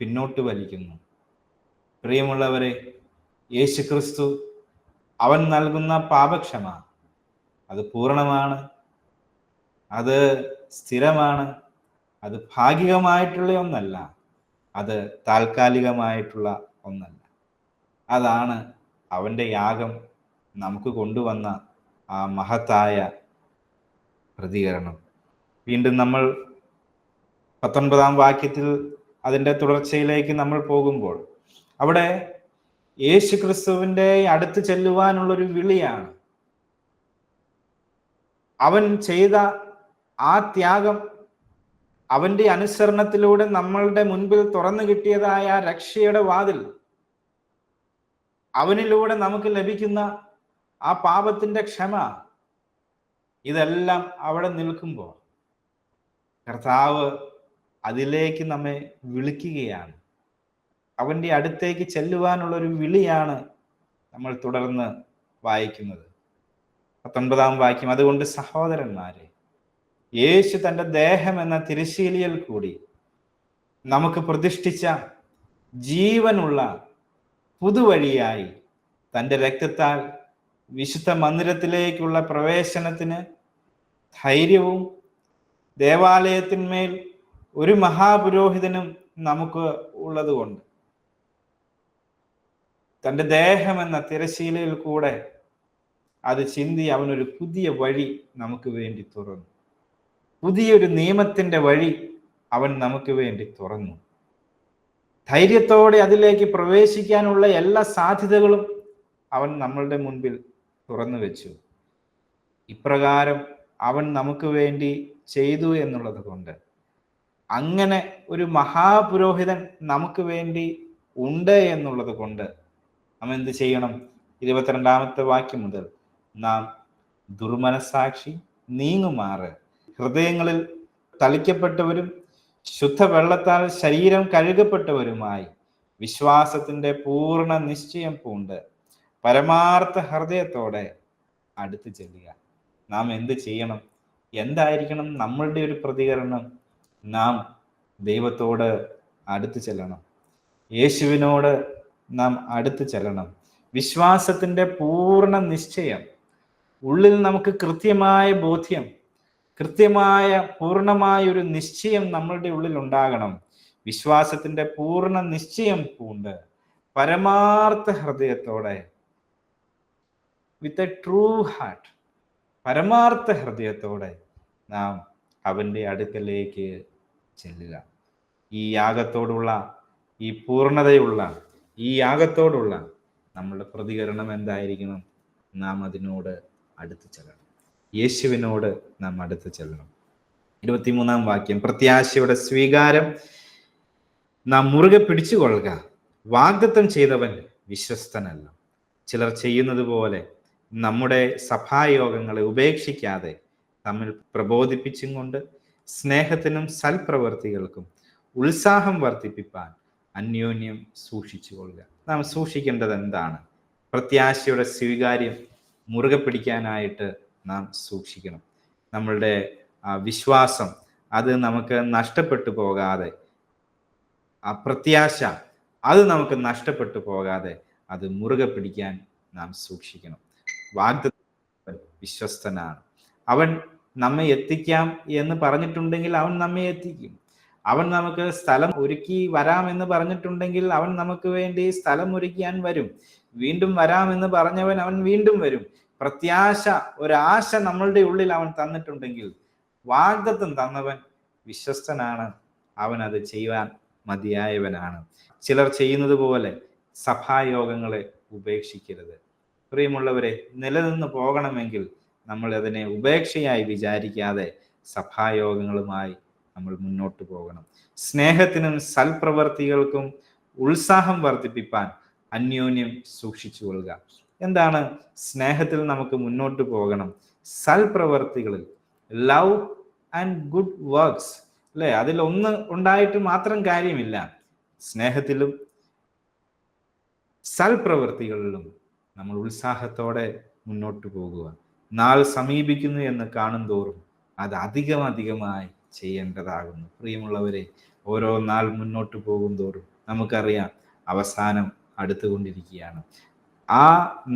പിന്നോട്ട് വലിക്കുന്നു. പ്രിയമുള്ളവരെ, യേശു ക്രിസ്തു അവൻ നൽകുന്ന പാപക്ഷമ അത് പൂർണ്ണമാണ്, അത് സ്ഥിരമാണ്, അത് ഭാഗികമായിട്ടുള്ള ഒന്നല്ല, അത് താൽക്കാലികമായിട്ടുള്ള ഒന്നല്ല. അതാണ് അവൻ്റെ യാഗം നമുക്ക് കൊണ്ടുവന്ന ആ മഹത്തായ പ്രതികരണം. വീണ്ടും നമ്മൾ 19-ാം വാക്യത്തിൽ അതിൻ്റെ തുടർച്ചയിലേക്ക് നമ്മൾ പോകുമ്പോൾ അവിടെ യേശു ക്രിസ്തുവിൻ്റെ അടുത്ത് ചെല്ലുവാനുള്ളൊരു വിളിയാണ്. അവൻ ചെയ്ത ആ ത്യാഗം, അവന്റെ അനുസരണത്തിലൂടെ നമ്മളുടെ മുൻപിൽ തുറന്നു കിട്ടിയതായ രക്ഷയുടെ വാതിൽ, അവനിലൂടെ നമുക്ക് ലഭിക്കുന്ന ആ പാപത്തിന്റെ ക്ഷമ, ഇതെല്ലാം അവിടെ നിൽക്കുമ്പോൾ കർത്താവ് അതിലേക്ക് നമ്മെ വിളിക്കുകയാണ്. അവന്റെ അടുത്തേക്ക് ചെല്ലുവാനുള്ളൊരു വിളിയാണ് നമ്മൾ തുടർന്ന് വായിക്കുന്നത്. 19-ാം വാക്യം, അതുകൊണ്ട് സഹോദരന്മാരെ, യേശു തൻ്റെ ദേഹം എന്ന തിരശ്ശീലയിൽ കൂടി നമുക്ക് പ്രതിഷ്ഠിച്ച ജീവനുള്ള പുതുവഴിയായി തൻ്റെ രക്തത്താൽ വിശുദ്ധ മന്ദിരത്തിലേക്കുള്ള പ്രവേശനത്തിന് ധൈര്യവും ദേവാലയത്തിന്മേൽ ഒരു മഹാപുരോഹിതനും നമുക്ക് ഉള്ളതുകൊണ്ട് തൻ്റെ ദേഹം എന്ന തിരശ്ശീലയിൽ കൂടെ അത് ചിന്തി അവനൊരു പുതിയ വഴി നമുക്ക് വേണ്ടി തുറന്നു. പുതിയൊരു നിയമത്തിന്റെ വഴി അവൻ നമുക്ക് വേണ്ടി തുറന്നു. ധൈര്യത്തോടെ അതിലേക്ക് പ്രവേശിക്കാനുള്ള എല്ലാ സാധ്യതകളും അവൻ നമ്മളുടെ മുൻപിൽ തുറന്നു വെച്ചു. ഇപ്രകാരം അവൻ നമുക്ക് വേണ്ടി ചെയ്തു എന്നുള്ളത് കൊണ്ട്, അങ്ങനെ ഒരു മഹാപുരോഹിതൻ നമുക്ക് വേണ്ടി ഉണ്ട് എന്നുള്ളത് കൊണ്ട് നാം എന്ത് ചെയ്യണം? 22-ാമത്തെ വാക്യം മുതൽ, നാം ദുർമനസാക്ഷി നീങ്ങുമാറ് ഹൃദയങ്ങളിൽ തളിക്കപ്പെട്ടവരും ശുദ്ധവെള്ളത്താൽ ശരീരം കഴുകപ്പെട്ടവരുമായി വിശ്വാസത്തിന്റെ പൂർണ്ണ നിശ്ചയം പൂണ്ട് പരമാർത്ഥ ഹൃദയത്തോടെ അടുത്ത് ചെല്ലുക. നാം എന്ത് ചെയ്യണം? എന്തായിരിക്കണം നമ്മളുടെ ഒരു പ്രതികരണം? നാം ദൈവത്തോട് അടുത്ത് ചെല്ലണം, യേശുവിനോട് നാം അടുത്ത് ചെല്ലണം. വിശ്വാസത്തിന്റെ പൂർണ്ണ നിശ്ചയം ഉള്ളിൽ നമുക്ക് കൃത്യമായ ബോധ്യം, കൃത്യമായ പൂർണ്ണമായ ഒരു നിശ്ചയം നമ്മളുടെ ഉള്ളിൽ ഉണ്ടാകണം. വിശ്വാസത്തിന്റെ പൂർണ്ണ നിശ്ചയം പൂണ്ട് പരമാർത്ഥ ഹൃദയത്തോടെ, വിത്ത് എ ട്രൂ ഹാർട്ട്, പരമാർത്ഥ ഹൃദയത്തോടെ നാം അവന്റെ അടുക്കലേക്ക് ചെല്ലുക. ഈ യാഗത്തോടുള്ള, ഈ പൂർണ്ണതയുള്ള ഈ യാഗത്തോടുള്ള നമ്മളുടെ പ്രതികരണം എന്തായിരിക്കണം? നാം അതിനോട് അടുത്ത് ചെല്ലണം, യേശുവിനോട് നാം അടുത്ത് ചെല്ലണം. 23-ാം വാക്യം, പ്രത്യാശയുടെ സ്വീകാരം നാം മുറുകെ പിടിച്ചുകൊള്ളുക. വാഗ്ദത്തം ചെയ്തവൻ വിശ്വസ്തനല്ല. ചിലർ ചെയ്യുന്നത് പോലെ നമ്മുടെ സഭായോഗങ്ങളെ ഉപേക്ഷിക്കാതെ തമ്മിൽ പ്രബോധിപ്പിച്ചും കൊണ്ട് സ്നേഹത്തിനും സൽപ്രവർത്തികൾക്കും ഉത്സാഹം വർദ്ധിപ്പിപ്പാൻ അന്യോന്യം സൂക്ഷിച്ചു കൊള്ളുക. നാം സൂക്ഷിക്കേണ്ടത് എന്താണ്? പ്രത്യാശയുടെ സ്വീകാര്യം മുറുകെ പിടിക്കാനായിട്ട് നാം സൂക്ഷിക്കണം. നമ്മളുടെ വിശ്വാസം അത് നമുക്ക് നഷ്ടപ്പെട്ടു പോകാതെ, ആ പ്രത്യാശ അത് നമുക്ക് നഷ്ടപ്പെട്ടു പോകാതെ അത് മുറുകെ പിടിക്കാൻ നാം സൂക്ഷിക്കണം. വാഗ്ദത്തം വിശ്വസ്തനാണ്. അവൻ നമ്മെ എത്തിക്കാം എന്ന് പറഞ്ഞിട്ടുണ്ടെങ്കിൽ അവൻ നമ്മെ എത്തിക്കും. അവൻ നമുക്ക് സ്ഥലം ഒരുക്കി വരാമെന്ന് പറഞ്ഞിട്ടുണ്ടെങ്കിൽ അവൻ നമുക്ക് വേണ്ടി സ്ഥലം ഒരുക്കിയാൻ വരും. വീണ്ടും വരാമെന്ന് പറഞ്ഞവൻ അവൻ വീണ്ടും വരും. പ്രത്യാശ, ഒരാശ നമ്മളുടെ ഉള്ളിൽ അവൻ തന്നിട്ടുണ്ടെങ്കിൽ, വാഗ്ദത്തം തന്നവൻ വിശ്വസ്തനാണ്. അവൻ അത് ചെയ്യുവാൻ മതിയായവനാണ്. ചിലർ ചെയ്യുന്നത് പോലെ സഭായോഗങ്ങളെ ഉപേക്ഷിക്കരുത്. പ്രിയമുള്ളവരെ, നിലനിന്ന് പോകണമെങ്കിൽ നമ്മൾ അതിനെ ഉപേക്ഷയായി വിചാരിക്കാതെ സഭായോഗങ്ങളുമായി നമ്മൾ മുന്നോട്ട് പോകണം. സ്നേഹത്തിനും സൽപ്രവർത്തികൾക്കും ഉത്സാഹം വർദ്ധിപ്പിപ്പാൻ അന്യോന്യം സൂക്ഷിച്ചു കൊള്ളുക. എന്താണ് സ്നേഹത്തിൽ നമുക്ക് മുന്നോട്ട് പോകണം? സൽപ്രവർത്തികളിൽ, ലവ് ആൻഡ് ഗുഡ് വർക്ക്സ്, അല്ലെ? അതിലൊന്ന് ഉണ്ടായിട്ട് മാത്രം കാര്യമില്ല. സ്നേഹത്തിലും സൽപ്രവർത്തികളിലും നമ്മൾ ഉത്സാഹത്തോടെ മുന്നോട്ട് പോകുക. നാൾ സമീപിക്കുന്നു എന്ന് കാണും തോറും അത് അധികമായി ചെയ്യേണ്ടതാകുന്നു. പ്രിയമുള്ളവരെ, ഓരോ നാൾ മുന്നോട്ട് പോകും തോറും നമുക്കറിയാം അവസാനം അടുത്തുകൊണ്ടിരിക്കുകയാണ്. ആ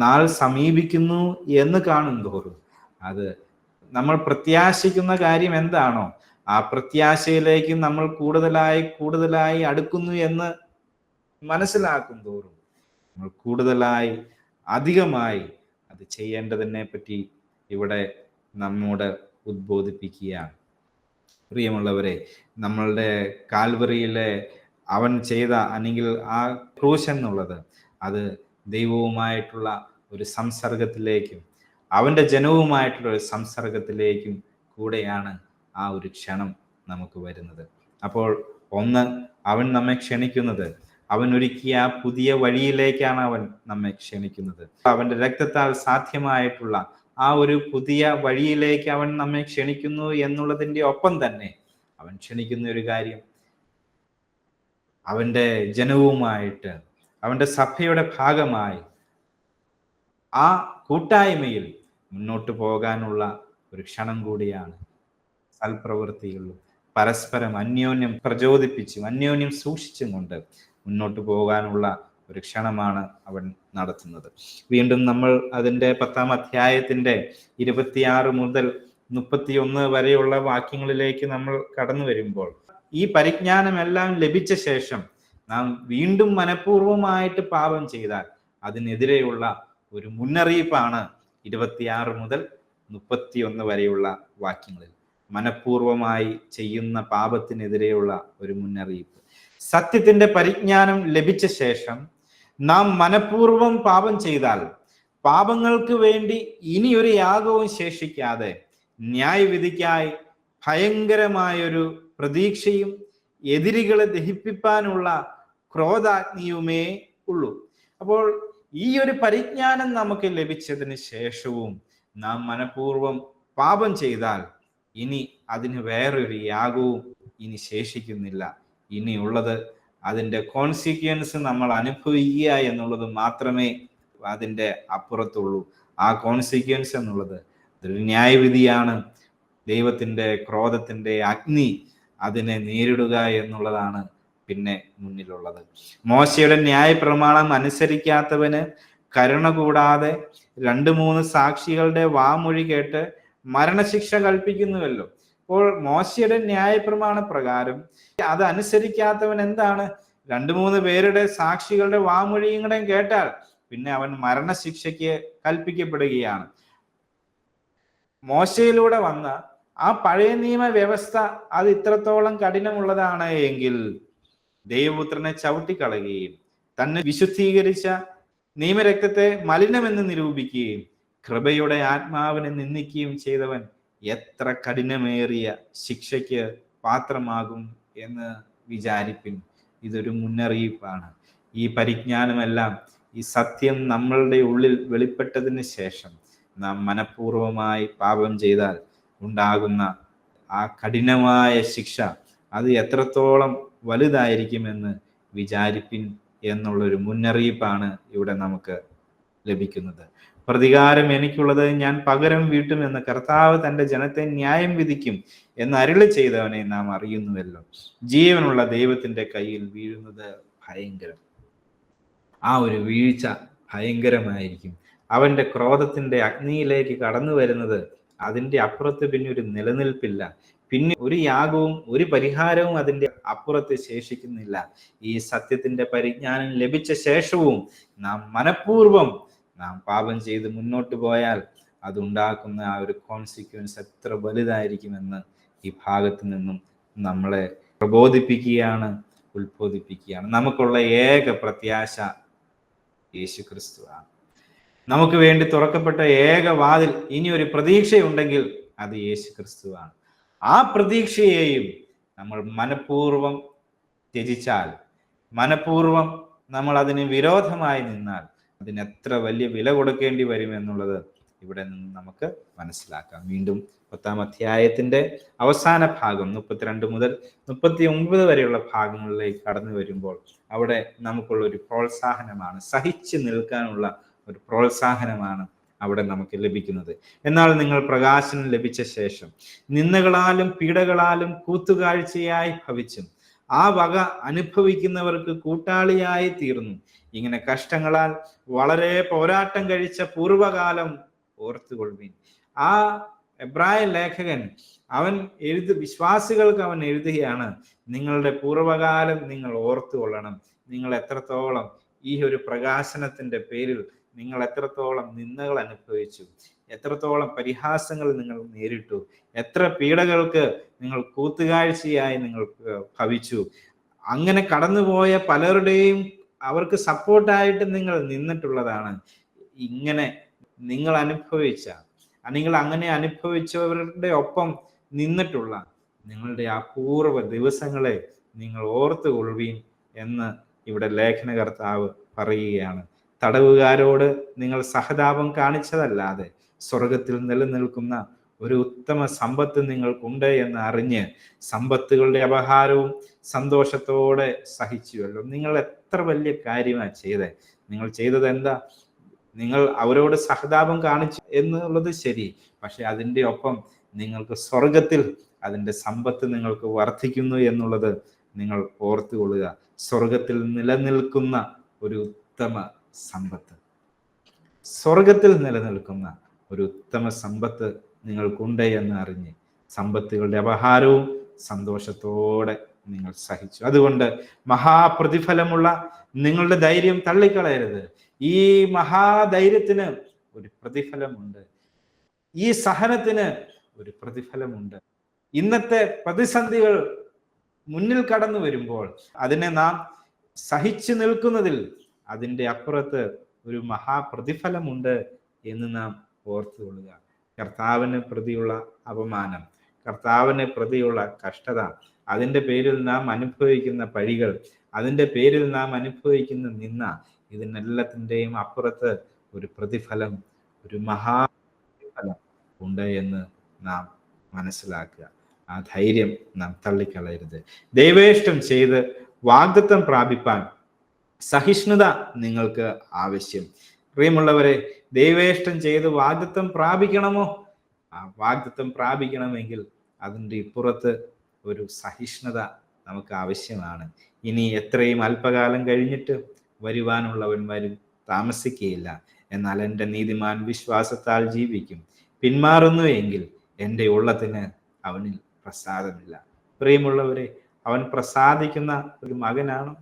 നാൾ സമീപിക്കുന്നു എന്ന് കാണും തോറും അത് നമ്മൾ പ്രത്യാശിക്കുന്ന കാര്യം എന്താണോ ആ പ്രത്യാശയിലേക്ക് നമ്മൾ കൂടുതലായി അടുക്കുന്നു എന്ന് മനസ്സിലാക്കും തോറും നമ്മൾ കൂടുതലായി അധികമായി അത് ചെയ്യേണ്ടതിനെ പറ്റി ഇവിടെ നമ്മോട് ഉദ്ബോധിപ്പിക്കുകയാണ്. പ്രിയമുള്ളവരെ, നമ്മളുടെ കാൽവറിയിലെ അവൻ ചെയ്ത, അല്ലെങ്കിൽ ആ ക്രൂശ് എന്നുള്ളത്, അത് ദൈവവുമായിട്ടുള്ള ഒരു സംസർഗത്തിലേക്കും അവൻ്റെ ജനവുമായിട്ടുള്ള ഒരു സംസർഗത്തിലേക്കും കൂടെയാണ് ആ ഒരു ക്ഷണം നമുക്ക് വരുന്നത്. അപ്പോൾ ഒന്ന്, അവൻ നമ്മെ ക്ഷണിക്കുന്നത്, അവൻ ഒരുക്കിയ പുതിയ വഴിയിലേക്കാണ് അവൻ നമ്മെ ക്ഷണിക്കുന്നത്. അവൻ്റെ രക്തത്താൽ സാധ്യമായിട്ടുള്ള ആ ഒരു പുതിയ വഴിയിലേക്ക് അവൻ നമ്മെ ക്ഷണിക്കുന്നു എന്നുള്ളതിൻ്റെ ഒപ്പം തന്നെ അവൻ ക്ഷണിക്കുന്ന ഒരു കാര്യം, അവൻ്റെ ജനവുമായിട്ട്, അവൻ്റെ സഭയുടെ ഭാഗമായി ആ കൂട്ടായ്മയിൽ മുന്നോട്ട് പോകാനുള്ള ഒരു ക്ഷണം കൂടിയാണ്. സൽപ്രവൃത്തികളിലും പരസ്പരം അന്യോന്യം പ്രചോദിപ്പിച്ചും അന്യോന്യം സൂക്ഷിച്ചും കൊണ്ട് മുന്നോട്ട് പോകാനുള്ള ഒരു ക്ഷണമാണ് അവൻ നടത്തുന്നത്. വീണ്ടും നമ്മൾ അതിൻ്റെ 10-ാം അധ്യായത്തിൻ്റെ 26 മുതൽ 31 വരെയുള്ള വാക്യങ്ങളിലേക്ക് നമ്മൾ കടന്നു വരുമ്പോൾ, ഈ പരിജ്ഞാനമെല്ലാം ലഭിച്ച ശേഷം നാം വീണ്ടും മനഃപൂർവമായിട്ട് പാപം ചെയ്താൽ അതിനെതിരെയുള്ള ഒരു മുന്നറിയിപ്പാണ് 26 മുതൽ 31 വരെയുള്ള വാക്യങ്ങളിൽ. മനഃപൂർവമായി ചെയ്യുന്ന പാപത്തിനെതിരെയുള്ള ഒരു മുന്നറിയിപ്പ്. സത്യത്തിന്റെ പരിജ്ഞാനം ലഭിച്ച ശേഷം നാം മനഃപൂർവം പാപം ചെയ്താൽ പാപങ്ങൾക്ക് വേണ്ടി ഇനി ഒരു യാഗവും ശേഷിക്കാതെ ന്യായവിധിക്കായി ഭയങ്കരമായൊരു പ്രതീക്ഷയും എതിരികളെ ദഹിപ്പിക്കാനുള്ള ക്രോധാഗ്നിയുമേ ഉള്ളൂ. അപ്പോൾ ഈ ഒരു പരിജ്ഞാനം നമുക്ക് ലഭിച്ചതിന് ശേഷവും നാം മനഃപൂർവം പാപം ചെയ്താൽ ഇനി അതിന് വേറൊരു യാഗവും ഇനി ശേഷിക്കുന്നില്ല. ഇനിയുള്ളത് അതിൻ്റെ കോൺസിക്വൻസ് നമ്മൾ അനുഭവിക്കുക എന്നുള്ളത് മാത്രമേ അതിൻ്റെ അപ്പുറത്തുള്ളൂ. ആ കോൺസിക്വൻസ് എന്നുള്ളത് ഒരു ന്യായവിധിയാണ്. ദൈവത്തിൻ്റെ ക്രോധത്തിൻ്റെ അഗ്നി അതിനെ നേരിടുക എന്നുള്ളതാണ് പിന്നെ മുന്നിലുള്ളത്. മോശയുടെ ന്യായപ്രമാണം അനുസരിക്കാത്തവന് കരുണ കൂടാതെ 2-3 സാക്ഷികളുടെ വാമൊഴി കേട്ട് മരണശിക്ഷ കൽപ്പിക്കുന്നുവല്ലോ. അപ്പോൾ മോശയുടെ ന്യായപ്രമാണ പ്രകാരം അത് അനുസരിക്കാത്തവൻ എന്താണ്? 2-3 പേരുടെ സാക്ഷികളുടെ വാമൊഴിയും കൂടെ കേട്ടാൽ പിന്നെ അവൻ മരണശിക്ഷയ്ക്ക് കൽപ്പിക്കപ്പെടുകയാണ്. മോശയിലൂടെ വന്ന ആ പഴയ നിയമ വ്യവസ്ഥ അത് ഇത്രത്തോളം കഠിനമുള്ളതാണ് എങ്കിൽ ദൈവപുത്രനെ ചവിട്ടിക്കളയുകയും തന്നെ വിശുദ്ധീകരിച്ച നിയമരക്തത്തെ മലിനമെന്ന് നിരൂപിക്കുകയും കൃപയുടെ ആത്മാവിനെ നിന്ദിക്കുകയും ചെയ്തവൻ എത്ര കഠിനമേറിയ ശിക്ഷയ്ക്ക് പാത്രമാകും എന്ന് വിചാരിപ്പിൻ. ഇതൊരു മുന്നറിയിപ്പാണ്. ഈ പരിജ്ഞാനമെല്ലാം ഈ സത്യം നമ്മളുടെ ഉള്ളിൽ വെളിപ്പെട്ടതിന് ശേഷം നാം മനഃപൂർവമായി പാപം ചെയ്താൽ ഉണ്ടാകുന്ന ആ കഠിനമായ ശിക്ഷ അത് എത്രത്തോളം വലുതായിരിക്കുമെന്ന് വിചാരിപ്പിൻ എന്നുള്ളൊരു മുന്നറിയിപ്പാണ് ഇവിടെ നമുക്ക് ലഭിക്കുന്നത്. പ്രതികാരം എനിക്കുള്ളത്, ഞാൻ പകരം വീട്ടുമെന്ന് കർത്താവ് തന്റെ ജനത്തെ ന്യായം വിധിക്കും എന്ന് അരുളി ചെയ്തവനെ നാം അറിയുന്നുവല്ലോ. ജീവനുള്ള ദൈവത്തിന്റെ കയ്യിൽ വീഴുന്നത് ഭയങ്കരം. ആ ഒരു വീഴ്ച ഭയങ്കരമായിരിക്കും. അവന്റെ ക്രോധത്തിന്റെ അഗ്നിയിലേക്ക് കടന്നു വരുന്നത്, അതിന്റെ അപ്പുറത്ത് പിന്നെ ഒരു നിലനിൽപ്പില്ല. പിന്നെ ഒരു യാഗവും ഒരു പരിഹാരവും അതിന്റെ അപ്പുറത്ത് ശേഷിക്കുന്നില്ല. ഈ സത്യത്തിന്റെ പരിജ്ഞാനം ലഭിച്ച ശേഷവും നാം മനഃപൂർവം നാം പാപം ചെയ്ത് മുന്നോട്ട് പോയാൽ അതുണ്ടാക്കുന്ന ആ ഒരു കോൺസിക്വൻസ് എത്ര വലുതായിരിക്കുമെന്ന് ഈ ഭാഗത്ത് നിന്നും നമ്മളെ പ്രബോധിപ്പിക്കുകയാണ്, ഉത്ബോധിപ്പിക്കുകയാണ്. നമുക്കുള്ള ഏക പ്രത്യാശ യേശു ക്രിസ്തുവാണ്. നമുക്ക് വേണ്ടി തുറക്കപ്പെട്ട ഏക വാതിൽ, ഇനി ഒരു പ്രതീക്ഷയുണ്ടെങ്കിൽ അത് യേശു ക്രിസ്തുവാണ്. ആ പ്രതീക്ഷയെയും നമ്മൾ മനഃപൂർവം ത്യജിച്ചാൽ, മനഃപൂർവം നമ്മൾ അതിന് വിരോധമായി നിന്നാൽ അതിന് എത്ര വലിയ വില കൊടുക്കേണ്ടി വരും എന്നുള്ളത് ഇവിടെ നിന്ന് നമുക്ക് മനസ്സിലാക്കാം. വീണ്ടും 10-ാം അധ്യായത്തിന്റെ അവസാന ഭാഗം 32 മുതൽ 39 വരെയുള്ള ഭാഗങ്ങളിലേക്ക് കടന്നു വരുമ്പോൾ അവിടെ നമുക്കുള്ള ഒരു പ്രോത്സാഹനമാണ്, സഹിച്ചു നിൽക്കാനുള്ള ഒരു പ്രോത്സാഹനമാണ് അവിടെ നമുക്ക് ലഭിക്കുന്നത്. എന്നാൽ നിങ്ങൾ പ്രകാശനം ലഭിച്ച ശേഷം നിന്ദകളാലും പീഡകളാലും കൂത്തുകാഴ്ചയായി ഭവിച്ചും ആ വക അനുഭവിക്കുന്നവർക്ക് കൂട്ടാളിയായി തീർന്നു. ഇങ്ങനെ കഷ്ടങ്ങളാൽ വളരെ പോരാട്ടം കഴിച്ച പൂർവകാലം ഓർത്തുകൊള്ളുവിൻ. ആ എബ്രായ ലേഖകൻ വിശ്വാസികൾക്ക് അവൻ എഴുതുകയാണ്, നിങ്ങളുടെ പൂർവകാലം നിങ്ങൾ ഓർത്തുകൊള്ളണം. നിങ്ങൾ എത്രത്തോളം ഈ ഒരു പ്രകാശനത്തിന്റെ പേരിൽ നിങ്ങൾ എത്രത്തോളം നിന്ദകൾ അനുഭവിച്ചു, എത്രത്തോളം പരിഹാസങ്ങൾ നിങ്ങൾ നേരിട്ടു, എത്ര പീഡകൾക്ക് നിങ്ങൾ കൂത്തുകാഴ്ചയായി നിങ്ങൾക്ക് ഭവിച്ചു. അങ്ങനെ കടന്നുപോയ പലരുടെയും അവർക്ക് സപ്പോർട്ടായിട്ട് നിങ്ങൾ നിന്നിട്ടുള്ളതാണ്. ഇങ്ങനെ നിങ്ങൾ അങ്ങനെ അനുഭവിച്ചവരുടെ ഒപ്പം നിന്നിട്ടുള്ള നിങ്ങളുടെ അപൂർവ ദിവസങ്ങളെ നിങ്ങൾ ഓർത്തുകൊള്ളുവീൻ എന്ന് ഇവിടെ ലേഖനകർത്താവ് പറയുകയാണ്. തടവുകാരോട് നിങ്ങൾ സഹതാപം കാണിച്ചതല്ലാതെ സ്വർഗത്തിൽ നിലനിൽക്കുന്ന ഒരു ഉത്തമ സമ്പത്ത് നിങ്ങൾക്കുണ്ട് എന്ന് അറിഞ്ഞ് സമ്പത്തുകളുടെ അപഹാരവും സന്തോഷത്തോടെ സഹിച്ചുവല്ലോ. നിങ്ങൾ എത്ര വലിയ കാര്യമാണ് ചെയ്തത്. നിങ്ങൾ ചെയ്തത് എന്താ? നിങ്ങൾ അവരോട് സഹതാപം കാണിച്ചു എന്നുള്ളത് ശരി, പക്ഷെ അതിൻ്റെ ഒപ്പം നിങ്ങൾക്ക് സ്വർഗത്തിൽ അതിൻ്റെ സമ്പത്ത് നിങ്ങൾക്ക് വർദ്ധിക്കുന്നു എന്നുള്ളത് നിങ്ങൾ ഓർത്തുകൊള്ളുക. സ്വർഗത്തിൽ നിലനിൽക്കുന്ന ഒരു ഉത്തമ സമ്പത്ത്, സ്വർഗത്തിൽ നിലനിൽക്കുന്ന ഒരു ഉത്തമ സമ്പത്ത് നിങ്ങൾക്കുണ്ട് എന്ന് അറിഞ്ഞ് സമ്പത്തുകളുടെ അപഹാരവും സന്തോഷത്തോടെ നിങ്ങൾ സഹിച്ചു. അതുകൊണ്ട് മഹാപ്രതിഫലമുള്ള നിങ്ങളുടെ ധൈര്യം തള്ളിക്കളയരുത്. ഈ മഹാധൈര്യത്തിന് ഒരു പ്രതിഫലമുണ്ട്, ഈ സഹനത്തിന് ഒരു പ്രതിഫലമുണ്ട്. ഇന്നത്തെ പ്രതിസന്ധികൾ മുന്നിൽ കടന്നു വരുമ്പോൾ അതിനെ നാം സഹിച്ചു നിൽക്കുന്നതിൽ അതിൻ്റെ അപ്പുറത്ത് ഒരു മഹാപ്രതിഫലമുണ്ട് എന്ന് നാം ഓർത്തുകൊള്ളുക. കർത്താവിന് പ്രതിയുള്ള അപമാനം, കർത്താവിന് പ്രതിയുള്ള കഷ്ടത, അതിൻ്റെ പേരിൽ നാം അനുഭവിക്കുന്ന പഴികൾ, അതിൻ്റെ പേരിൽ നാം അനുഭവിക്കുന്ന നിന്ന, ഇതിനെല്ലാത്തിൻ്റെയും അപ്പുറത്ത് ഒരു പ്രതിഫലം, ഒരു മഹാപ്രതിഫലം ഉണ്ട് എന്ന് നാം മനസ്സിലാക്കുക. ആ ധൈര്യം നാം തള്ളിക്കളയരുത്. ദൈവേഷ്ടം ചെയ്ത് വാഗ്ദത്തം പ്രാപിപ്പാൻ സഹിഷ്ണുത നിങ്ങൾക്ക് ആവശ്യം. പ്രിയമുള്ളവരെ, ദൈവേഷ്ടം ചെയ്ത് വാഗ്ദത്തം പ്രാപിക്കണമോ? ആ വാഗ്ദത്തം പ്രാപിക്കണമെങ്കിൽ അതിൻ്റെ ഇപ്പുറത്ത് ഒരു സഹിഷ്ണുത നമുക്ക് ആവശ്യമാണ്. ഇനി എത്രയും അല്പകാലം കഴിഞ്ഞിട്ട് വരുവാനുള്ളവൻ വരും, താമസിക്കുകയില്ല. എന്നാൽ എൻ്റെ നീതിമാൻ വിശ്വാസത്താൽ ജീവിക്കും. പിന്മാറുന്നു എങ്കിൽ എൻ്റെ ഉള്ളത്തിന് അവനിൽ പ്രസാദമില്ല. പ്രിയമുള്ളവരെ, അവൻ പ്രസാദിക്കുന്ന ഒരു മകനാണോ?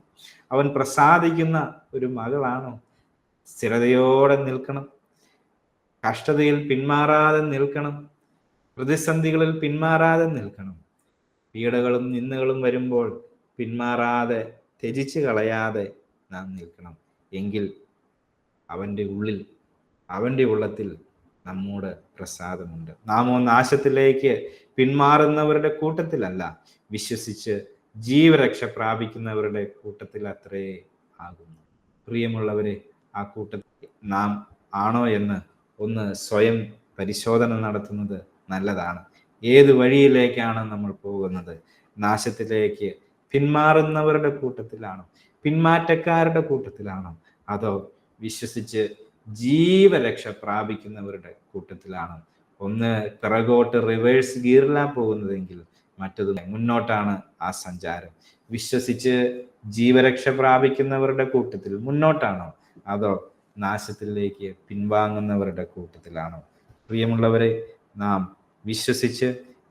അവൻ പ്രസാദിക്കുന്ന ഒരു മകളാണോ? സ്ഥിരതയോടെ നിൽക്കണം, കഷ്ടതയിൽ പിന്മാറാതെ നിൽക്കണം, പ്രതിസന്ധികളിൽ പിന്മാറാതെ നിൽക്കണം. പീഡകളും നിന്ദകളും വരുമ്പോൾ പിന്മാറാതെ, ത്യജിച്ച് കളയാതെ നാം നിൽക്കണം. എങ്കിൽ അവൻ്റെ ഉള്ളിൽ, അവൻ്റെ ഉള്ളത്തിൽ നമ്മോട് പ്രസാദമുണ്ട്. നാമോ നാശത്തിലേക്ക് പിന്മാറുന്നവരുടെ കൂട്ടത്തിലല്ല, വിശ്വസിച്ച് ജീവരക്ഷ പ്രാപിക്കുന്നവരുടെ കൂട്ടത്തിൽ അത്രേ ആകുന്നു. പ്രിയമുള്ളവരെ, ആ കൂട്ടത്തിൽ നാം ആണോ എന്ന് ഒന്ന് സ്വയം പരിശോധന നടത്തുന്നത് നല്ലതാണ്. ഏത് വഴിയിലേക്കാണ് നമ്മൾ പോകുന്നത്? നാശത്തിലേക്ക് പിന്മാറുന്നവരുടെ കൂട്ടത്തിലാണോ, പിന്മാറ്റക്കാരുടെ കൂട്ടത്തിലാണോ, അതോ വിശ്വസിച്ച് ജീവരക്ഷ പ്രാപിക്കുന്നവരുടെ കൂട്ടത്തിലാണോ? ഒന്ന് പിറകോട്ട് റിവേഴ്സ് ഗിയറിലാണ് പോകുന്നതെങ്കിൽ മറ്റത് മുന്നോട്ടാണ് ആ സഞ്ചാരം. വിശ്വസിച്ച് ജീവരക്ഷ പ്രാപിക്കുന്നവരുടെ കൂട്ടത്തിൽ മുന്നോട്ടാണോ, അതോ നാശത്തിലേക്ക് പിൻവാങ്ങുന്നവരുടെ കൂട്ടത്തിലാണോ? പ്രിയമുള്ളവരെ, നാം വിശ്വസിച്ച്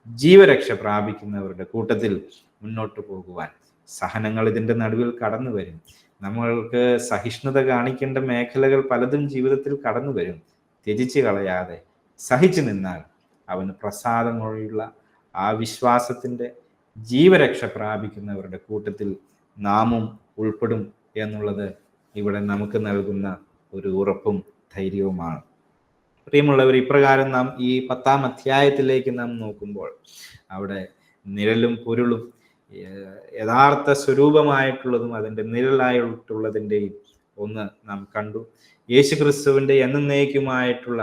ജീവരക്ഷ പ്രാപിക്കുന്നവരുടെ കൂട്ടത്തിൽ മുന്നോട്ട് പോകുവാൻ സഹനങ്ങൾ ഇതിൻ്റെ നടുവിൽ കടന്നു വരും. നമ്മൾക്ക് സഹിഷ്ണുത കാണിക്കേണ്ട മേഖലകൾ പലതും ജീവിതത്തിൽ കടന്നു വരും. ത്യജിച്ച് കളയാതെ സഹിച്ചു നിന്നാൽ അവന് പ്രസാദമുള്ള ആ വിശ്വാസത്തിൻ്റെ ജീവരക്ഷ പ്രാപിക്കുന്നവരുടെ കൂട്ടത്തിൽ നാമും ഉൾപ്പെടും എന്നുള്ളത് ഇവിടെ നമുക്ക് നൽകുന്ന ഒരു ഉറപ്പും ധൈര്യവുമാണ്. പ്രിയമുള്ളവർ, ഇപ്രകാരം നാം ഈ 10-ാം അധ്യായത്തിലേക്ക് നാം നോക്കുമ്പോൾ അവിടെ നിഴലും പൊരുളും യഥാർത്ഥ സ്വരൂപമായിട്ടുള്ളതും അതിൻ്റെ നിഴലായിട്ടുള്ളതിൻ്റെയും ഒന്ന് നാം കണ്ടു. യേശുക്രിസ്തുവിൻ്റെ എന്നേക്കുമായിട്ടുള്ള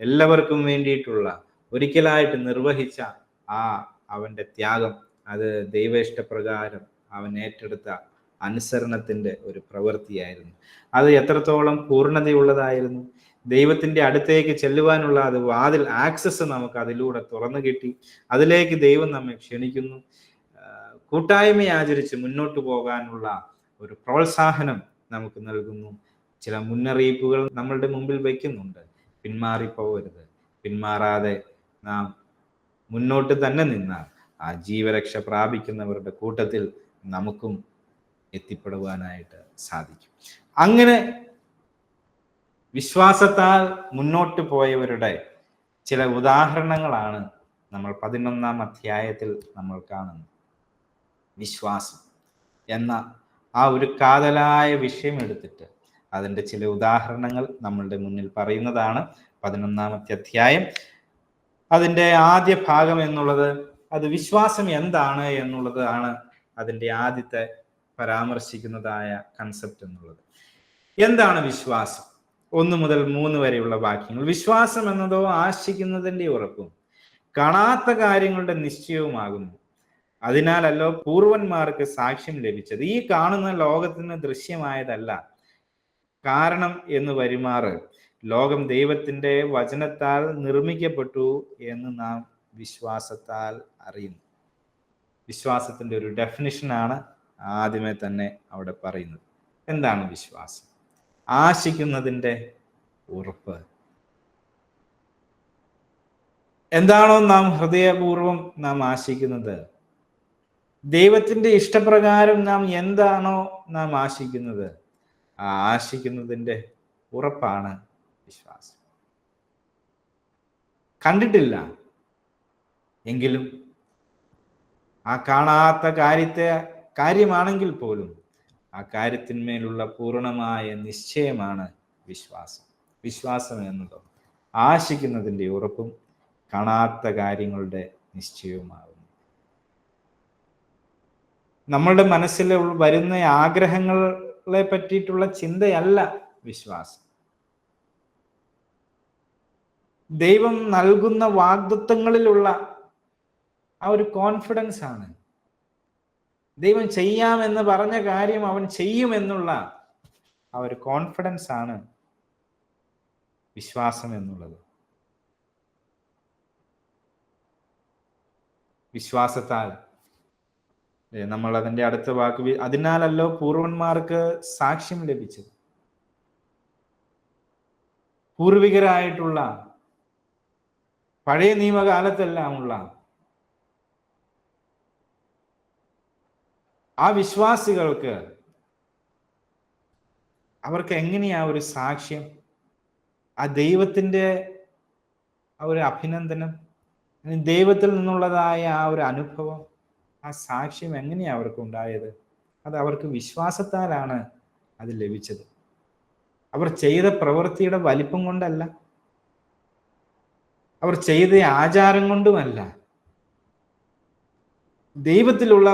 എല്ലാവർക്കും വേണ്ടിയിട്ടുള്ള ഒരിക്കലായിട്ട് നിർവഹിച്ച ആ അവൻ്റെ ത്യാഗം, അത് ദൈവ ഇഷ്ടപ്രകാരം അവൻ ഏറ്റെടുത്ത അനുസരണത്തിൻ്റെ ഒരു പ്രവൃത്തിയായിരുന്നു. അത് എത്രത്തോളം പൂർണ്ണതയുള്ളതായിരുന്നു. ദൈവത്തിൻ്റെ അടുത്തേക്ക് ചെല്ലുവാനുള്ള അത് വാതിൽ, ആക്സസ് നമുക്ക് അതിലൂടെ തുറന്നു കിട്ടി. അതിലേക്ക് ദൈവം നമ്മെ ക്ഷണിക്കുന്നു. കൂട്ടായ്മ ആചരിച്ച് മുന്നോട്ട് പോകാനുള്ള ഒരു പ്രോത്സാഹനം നമുക്ക് നൽകുന്നു. ചില മുന്നറിയിപ്പുകൾ നമ്മളുടെ മുമ്പിൽ വയ്ക്കുന്നുണ്ട്. പിന്മാറിപ്പോകരുത്. പിന്മാറാതെ നാം മുന്നോട്ട് തന്നെ നിന്നാൽ ആ ജീവരക്ഷ പ്രാപിക്കുന്നവരുടെ കൂട്ടത്തിൽ നമുക്കും എത്തിപ്പെടുവാനായിട്ട് സാധിക്കും. അങ്ങനെ വിശ്വാസത്താൽ മുന്നോട്ട് പോയവരുടെ ചില ഉദാഹരണങ്ങളാണ് നമ്മൾ 11-ാം അധ്യായത്തിൽ നമ്മൾ കാണുന്നത്. വിശ്വാസം എന്ന ആ ഒരു കാതലായ വിഷയം എടുത്തിട്ട് അതിൻ്റെ ചില ഉദാഹരണങ്ങൾ നമ്മളുടെ മുന്നിൽ പറയുന്നതാണ് 11-ാമത്തെ അധ്യായം. അതിൻ്റെ ആദ്യ ഭാഗം എന്നുള്ളത് അത് വിശ്വാസം എന്താണ് എന്നുള്ളത് ആണ്. അതിൻ്റെ ആദ്യത്തെ പരാമർശിക്കുന്നതായ കൺസെപ്റ്റ് എന്നുള്ളത് എന്താണ് വിശ്വാസം? 1 മുതൽ 3 വരെയുള്ള വാക്യങ്ങൾ. വിശ്വാസം എന്നതോ ആശിക്കുന്നതിൻ്റെ ഉറപ്പും കാണാത്ത കാര്യങ്ങളുടെ നിശ്ചയവുമാകുന്നു. അതിനാലല്ലോ പൂർവന്മാർക്ക് സാക്ഷ്യം ലഭിച്ചത്. ഈ കാണുന്ന ലോകത്തിന് ദൃശ്യമായതല്ല. കാരണം എന്ന് വരുമാറ് ലോകം ദൈവത്തിൻ്റെ വചനത്താൽ നിർമ്മിക്കപ്പെട്ടു എന്ന് നാം വിശ്വാസത്താൽ അറിയുന്നു. വിശ്വാസത്തിൻ്റെ ഒരു ഡെഫിനിഷനാണ് ആദ്യമേ തന്നെ അവിടെ പറയുന്നത്. എന്താണ് വിശ്വാസം? ആശിക്കുന്നതിൻ്റെ ഉറപ്പ്. എന്താണോ നാം ഹൃദയപൂർവം നാം ആശിക്കുന്നത്, ദൈവത്തിൻ്റെ ഇഷ്ടപ്രകാരം നാം എന്താണോ നാം ആശിക്കുന്നത്, ആ ആശിക്കുന്നതിൻ്റെ ഉറപ്പാണ് വിശ്വാസം. കണ്ടിട്ടില്ല എങ്കിലും ആ കാണാത്ത കാര്യമാണെങ്കിൽ പോലും ആ കാര്യത്തിന്മേലുള്ള പൂർണ്ണമായ നിശ്ചയമാണ് വിശ്വാസം. വിശ്വാസം എന്നത് ആശിക്കുന്നതിൻ്റെ ഉറപ്പും കാണാത്ത കാര്യങ്ങളുടെ നിശ്ചയവുമാകുന്നു. നമ്മളുടെ മനസ്സിൽ വരുന്ന ആഗ്രഹങ്ങളെ പറ്റിയിട്ടുള്ള ചിന്തയല്ല വിശ്വാസം. ദൈവം നൽകുന്ന വാഗ്ദത്തങ്ങളിലുള്ള ആ ഒരു കോൺഫിഡൻസ് ആണ്. ദൈവം ചെയ്യാമെന്ന് പറഞ്ഞ കാര്യം അവൻ ചെയ്യുമെന്നുള്ള ആ ഒരു കോൺഫിഡൻസ് ആണ് വിശ്വാസം എന്നുള്ളത്. വിശ്വാസത്താൽ നമ്മൾ അതിൻ്റെ അടുത്ത വാക്ക്, അതിനാലല്ലോ പൂർവന്മാർക്ക് സാക്ഷ്യം ലഭിച്ചത്. പൂർവികരായിട്ടുള്ള പഴയ നിയമകാലത്തെല്ലാം ഉള്ള ആ വിശ്വാസികൾക്ക് അവർക്ക് എങ്ങനെയാ ഒരു സാക്ഷ്യം, ആ ദൈവത്തിൻ്റെ ആ ഒരു അഭിനന്ദനം, ദൈവത്തിൽ നിന്നുള്ളതായ ആ ഒരു അനുഭവം, ആ സാക്ഷ്യം എങ്ങനെയാ അവർക്ക് ഉണ്ടായത്? അത് അവർക്ക് വിശ്വാസത്താലാണ് അത് ലഭിച്ചത്. അവർ ചെയ്ത പ്രവൃത്തിയുടെ വലിപ്പം കൊണ്ടല്ല, അവർ ചെയ്ത ആചാരം കൊണ്ടുമല്ല, ദൈവത്തിലുള്ള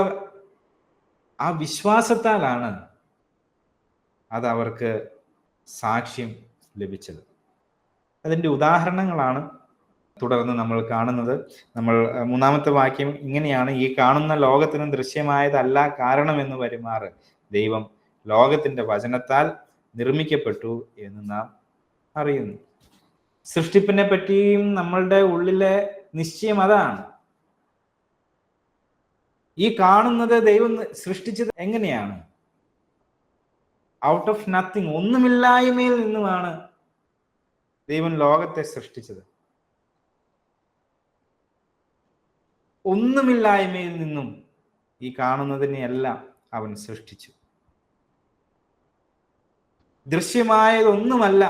ആ വിശ്വാസത്താലാണ് അത് അവർക്ക് സാക്ഷ്യം ലഭിച്ചത്. അതിൻ്റെ ഉദാഹരണങ്ങളാണ് തുടർന്ന് നമ്മൾ കാണുന്നത്. നമ്മൾ മൂന്നാമത്തെ വാക്യം ഇങ്ങനെയാണ്: ഈ കാണുന്ന ലോകത്തിനും ദൃശ്യമായതല്ല കാരണമെന്ന് വരുമാറ് ദൈവം ലോകത്തിന്റെ വചനത്താൽ നിർമ്മിക്കപ്പെട്ടു എന്ന് നാം അറിയുന്നു. സൃഷ്ടിപ്പിനെ പറ്റിയും നമ്മളുടെ ഉള്ളിലെ നിശ്ചയം അതാണ്. ഈ കാണുന്നത് ദൈവം സൃഷ്ടിച്ചത് എങ്ങനെയാണ്? ഔട്ട് ഓഫ് നത്തിങ്, ഒന്നുമില്ലായ്മയിൽ നിന്നുമാണ് ദൈവം ലോകത്തെ സൃഷ്ടിച്ചത്. ഒന്നുമില്ലായ്മയിൽ നിന്നും ഈ കാണുന്നതിനെയെല്ലാം അവൻ സൃഷ്ടിച്ചു. ദൃശ്യമായതൊന്നുമല്ല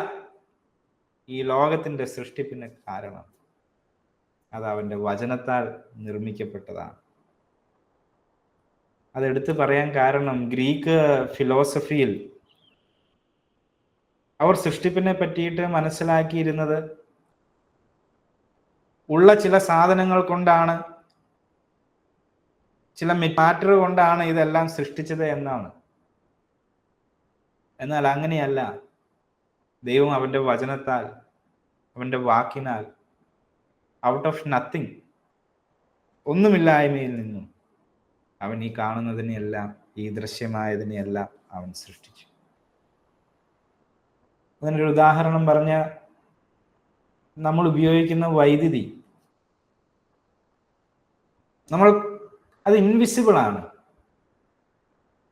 ഈ ലോകത്തിന്റെ സൃഷ്ടിപ്പിന് കാരണം. അത് അവന്റെ വചനത്താൽ നിർമ്മിക്കപ്പെട്ടതാണ്. അതെടുത്ത് പറയാൻ കാരണം, ഗ്രീക്ക് ഫിലോസഫിയിൽ അവർ സൃഷ്ടിപ്പിനെ പറ്റിയിട്ട് മനസ്സിലാക്കിയിരുന്നത് ഉള്ള ചില സാധനങ്ങൾ കൊണ്ടാണ്, ചില മാറ്റർ കൊണ്ടാണ് ഇതെല്ലാം സൃഷ്ടിച്ചത് എന്നാണ്. എന്നാൽ അങ്ങനെയല്ല. ദൈവം അവന്റെ വചനത്താൽ, അവന്റെ വാക്കിനാൽ, ഔട്ട് ഓഫ് നത്തിങ്, ഒന്നുമില്ലായ്മയിൽ നിന്നും അവൻ ഈ കാണുന്നതിനെയെല്ലാം, ഈ ദൃശ്യമായതിനെയെല്ലാം അവൻ സൃഷ്ടിച്ചു. അതിനൊരു ഉദാഹരണം പറഞ്ഞ, നമ്മൾ ഉപയോഗിക്കുന്ന വൈദ്യുതി, അത് ഇൻവിസിബിൾ ആണ്.